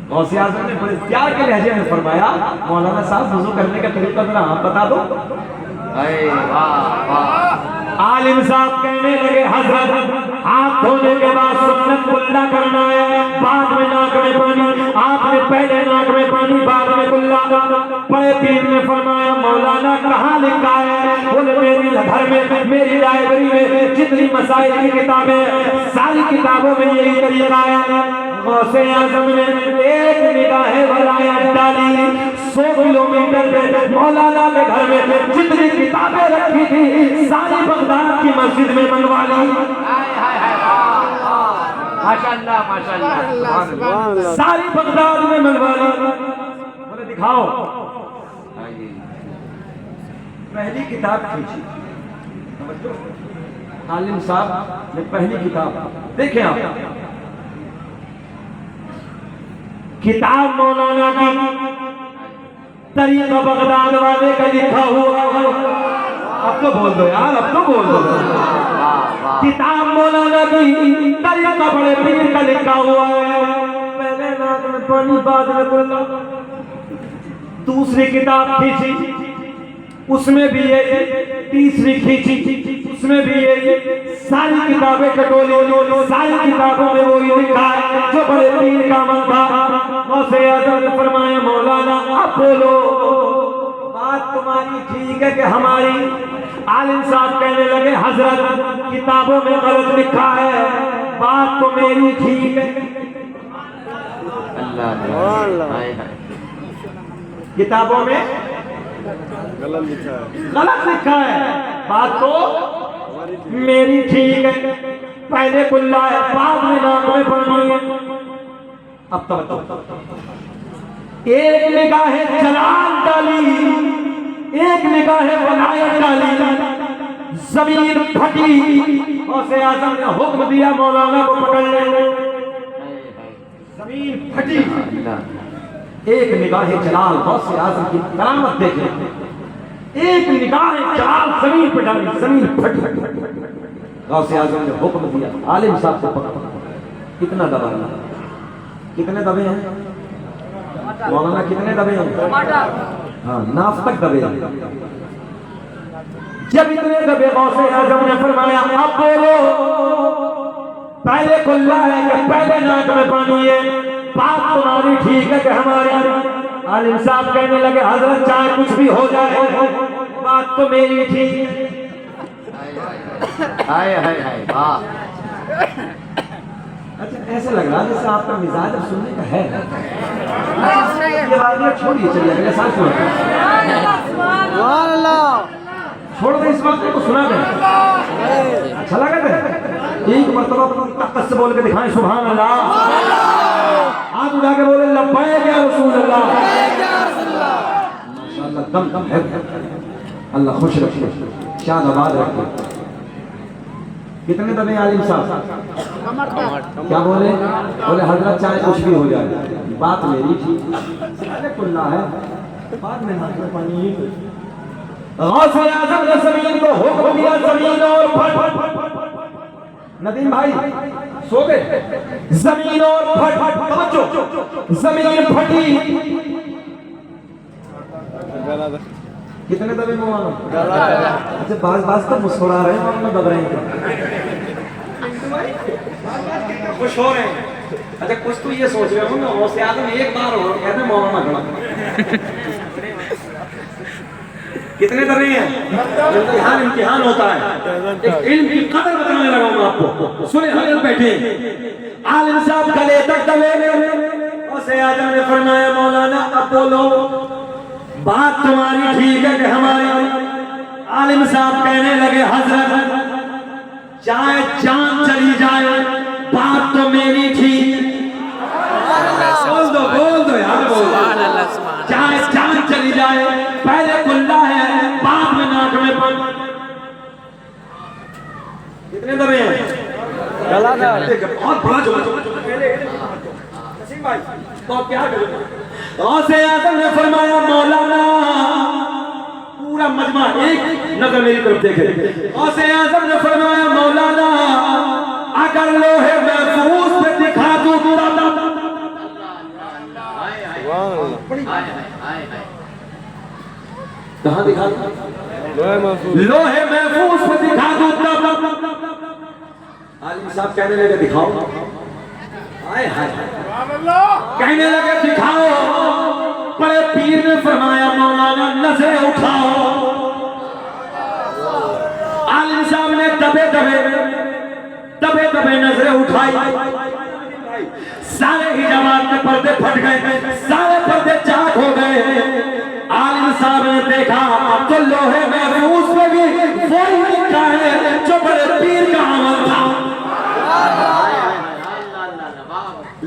गौसे आज़म ने बड़े प्यार के लहजे में फरमाया, मौलाना साहब वुजू करने का तरीका जरा आप बता दो। आलिम साहब कहने लगे, हजरत हाथ धोने के बाद सुन्नत कुल्ला करना है, बाद में नाक में पानी, आपने पहले नाक में पानी बाद में कुल्ला। बड़े पीर ने फरमाया, मौलाना कहाँ लिखा है? बोले मेरी घर में, मेरी लाइब्रेरी में जितनी मसाइल की किताबें, सारी किताबों में यही तरीका है। गौसे आज़म ने एक निगाहे वलायत डाली, 100 किलोमीटर पे मौलाना के घर में जितनी किताबें रखी थी सारी बगदाद की मस्जिद में मंगवा ली। माशाअल्लाह माशाअल्लाह, सारी बगदाद में मंगवा ली। बोले दिखाओ। पहली किताब खींची, आलिम साहब ने पहली किताब, देखें आप, किताब मौलाना की तरीका बगदाद वाले का लिखा हुआ। अब तो बोल दो यार, अब तो बोल दो। किताब मौलाना की तरीका बड़े पीर का लिखा हुआ है, पहले नाक में पानी बाद में कुल्ला। दूसरी किताब खींची, उसमें भी ये, तीसरी खींची, उसमें भी ये, सारी किताबें कटोली, सारी किताबों में वो लिखा है जो बड़े पीर का मन था। गौसे आज़म ने फरमाया, मौलाना आप बोलो, बात तुम्हारी ठीक है कि हमारी? आलिम साहब कहने लगे, हजरत किताबों में गलत लिखा है, बात तो मेरी ठीक है। अल्लाह, किताबों में गलत लिखा है, बात तो मेरी ठीक है। पहले कुल्ला है, बाद में नाक में पानी है। अब तो बताओ, एक निगाहे जलाल डाली, एक निगाहे वलायत डाली, जमीन फटी। गौसे आज़म ने हुक्म दिया मौलाना को पकड़ ले। जमीन फटी, एक निगाहे जलाल, गौसे आज़म की करामत देखें, एक निगाहे जलाल जमीन पर डाली, जमीन फटी। गौसे आज़म ने हुक्म दिया, आलिम साहब को पकड़ो, कितना दबाना, कितने दबे हैं मौलाना, कितने दबे हैं? हाँ, नाफ तक दबे हैं। जब इतने दबे, गौसे आज़म ने फरमाया, अब बोलो, पहले कुल्ला है कि पहले नाक में पानी है? बात तुम्हारी ठीक है कि हमारी? आलिम साहब कहने लगे, हजरत चाहे कुछ भी हो जाए, बात तो मेरी ठीक है। हाय हाय हाय, वाह। अच्छा, ऐसे लग रहा है जैसे आपका मिजाज अब सुनने का है। ये बात छोड़िए, चलिए अगले साल सुनाते छोड़ दे, इस बात को सुना दे। अच्छा लगा था? एक मरतबा ताकत से बोल के दिखाएं, सुभान अल्लाह। हाथ उठा के बोले, लब्बैक या रसूल अल्लाह। माशाअल्लाह, दम दम है। अल्लाह खुश रखे, शाद आबाद रखे। कितने दबे आलिम साहब? क्या बोले? बोले हजरत चाहे कुछ भी हो जाए, बात मेरी थी, पहले कुल्ला है, बाद में नाक में पानी। गौसे आज़म ने ज़मीन को हुक्म दिया, ज़मीन और फट। नदीम भाई सो गए? ज़मीन और फट, समझो, ज़मीन फटी। कितने दबे मौलाना? अच्छा, बाज तो मुस्कुरा रहे हैं, हम दब रहे हैं, खुश हो रहे हैं। अच्छा, कुछ तो ये सोच रहे हो ना, गौसे आज़म एक बार हो कहते हैं मौलाना खड़ा। कितने दबे हैं? इम्तिहान होता है, एक इल्म की कदर बताने लगा हूं आपको। सुने, हजरत बैठे, आलिम साहब गले तक दबे। गौसे आज़म ने फरमाया, मौलाना अब बोलो, बात तुम्हारी ठीक है कि हमारी? आलिम साहब कहने लगे, हजरत चाहे जान चली जाए, बात तो मेरी ठीक। बोल दो यार, बोल दो। चाहे जान चली जाए, कितने दबे हैं? गला था। बहुत बड़ा जो नसीम भाई तो आप क्या करें? गौसे आजम ने फरमाया मौलाना, पूरा मजमा एक नजर मेरी तरफ देखे। गौसे आजम ने फरमाया मौलाना, अगर लोहे महफूज पे दिखा दूं कहाँ दिखा दूं? लोहे महफूज पे दिखा दूं तब आलिम साहब कहने लगे दिखाओ। हाय हाय कहने लगे दिखाओ। बड़े पीर ने फरमाया मौलाना नजरें उठाओ। आलिम साहब ने दबे दबे नजरें उठाई। सारे हिजाबात के पर्दे फट गए, सारे पर्दे चाक हो गए। आलिम साहब ने देखा तो लोहे महफूज पे भी वही लिखा है जो बड़े पीर का अमल था।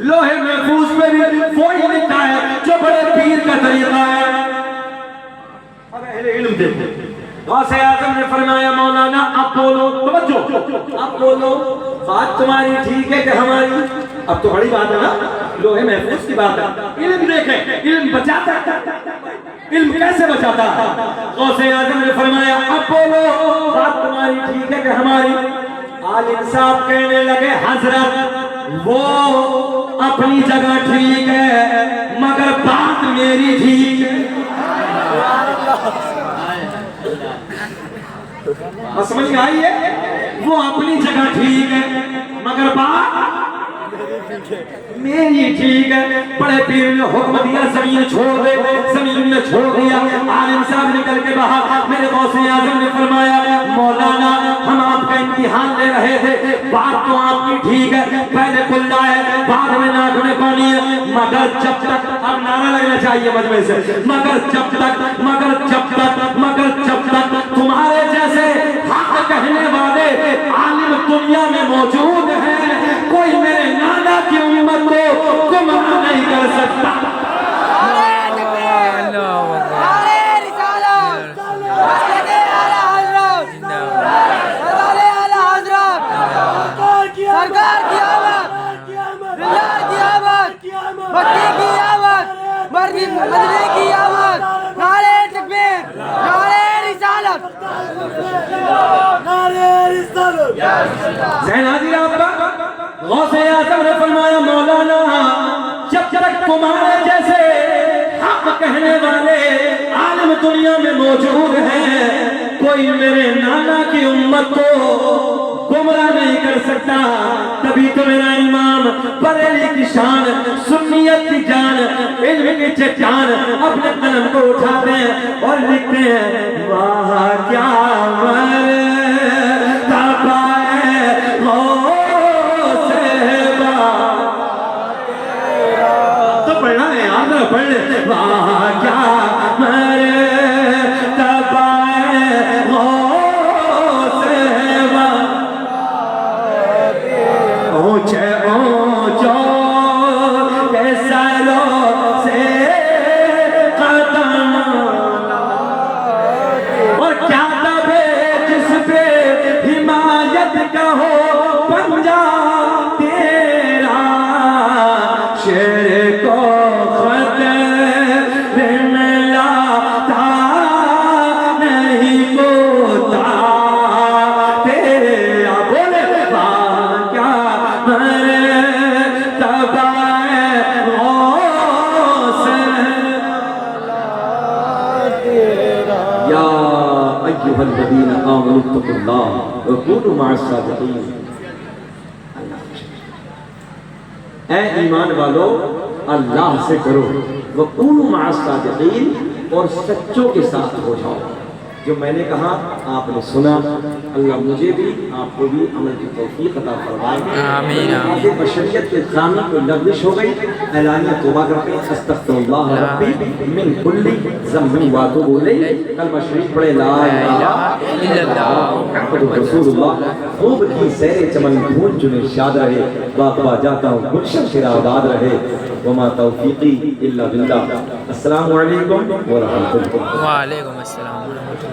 लोहे महफूज पे भी वही लिखा है जो बड़े पीर का तरीका है। अब अहले इल्म देखो। गौसे आजम ने फरमाया मौलाना अब बोलो, तवज्जो, अब बोलो बात तुम्हारी ठीक है कि हमारी? अब तो बड़ी बात है ना, लोहे महफूज की बात है। इल्म देखें, इल्म बचाता है। इल्म कैसे बचाता है? गौसे आजम ने फरमाया अब बोलो बात तुम्हारी ठीक है कि हमारी? आलिम साहब कहने लगे हजरत वो अपनी जगह ठीक है मगर बात मेरी ठीक है। समझ में आई है? वो अपनी जगह ठीक है मगर बात मेरी ठीक है। बड़े पीर ने हुक्म दिया जमीन छोड़ दे, जमीन में छोड़ दिया। आलिम साहब निकल के बाहर। मेरे गौसे आजम ने फरमाया मौलाना हम आपका इम्तिहान ले रहे थे, बात तो आपकी ठीक है, पहले कुल्ला है बाद में नाक में पानी है, मगर जब तक, अब नारा लगना चाहिए मजमे से, मगर जब तक तुम्हारे जैसे हक कहने वाले आलिम दुनिया में मौजूद हैं, कोई मेरे नाना की उम्मत को गुमराह नहीं कर सकता। सरकार की आवाज़, बिल्लाह की आवाज़, मक्के की आवाज़, मदीने की आवाज़, नारे तकबीर, नारे रिसालत, नारे रिसालत। ज़हन हाजिर आपका? गौसे आज़म ने फरमाया मौलाना जब तक तुम्हारे जैसे हक कहने वाले आलिम दुनिया में मौजूद हैं, कोई मेरे नाना की उम्मत को गुमराह नहीं कर सकता। तभी तो मेरा इमाम बरेली की शान, सुन्नियत की जान, इल्म की चट्टान अपने कलम को उठाते हैं और लिखते हैं वाह क्या मर्तबा है गौसे बा। तो पढ़ना है यार, पढ़ ले। वाह क्या मर्तबा है गौसे बा, ऊंचे ऊंचो के सरों से कदम, और क्या दबे जिस पे हिमायत का हो पंजा तेरा, शेर को खतरे में लाता नहीं होता तेरा। बोले क्या मर्तबा है गौसे या अय्युहल्लज़ीना आमनू इत्तक़ुल्लाह व कूनू मअस-सादिक़ीन। ऐ ईमान वालो अल्लाह से करो, व कूनू मअस-सादिक़ीन, और सच्चों के साथ हो जाओ। जो मैंने कहा आपने सुना, अल्लाह मुझे भी आपको भी अमल की तौफीक अता फरमाए। आमीन। आपके बशरियत के खाने को लग़्ज़िश हो गई, ऐलानिया तौबा करते हैं अस्तग़फिरुल्लाह रब्बी मिन कुल्ली ज़म्बिन व अतूबु इलैह। कलमा शरीफ पढ़े ला इलाहा इल्लल्लाह मुहम्मदुर रसूलुल्लाह। खूब की सैरे चमन फूल चुने शाद रहे, बाबा जाता हूँ गुलशन शिराबाद रहे, वमा तौफीकी इल्ला बिल्लाह। अस्सलामु अलैकुम व रहमतुल्लाह। वालेकुम अस्सलाम व रहमतुल्लाह।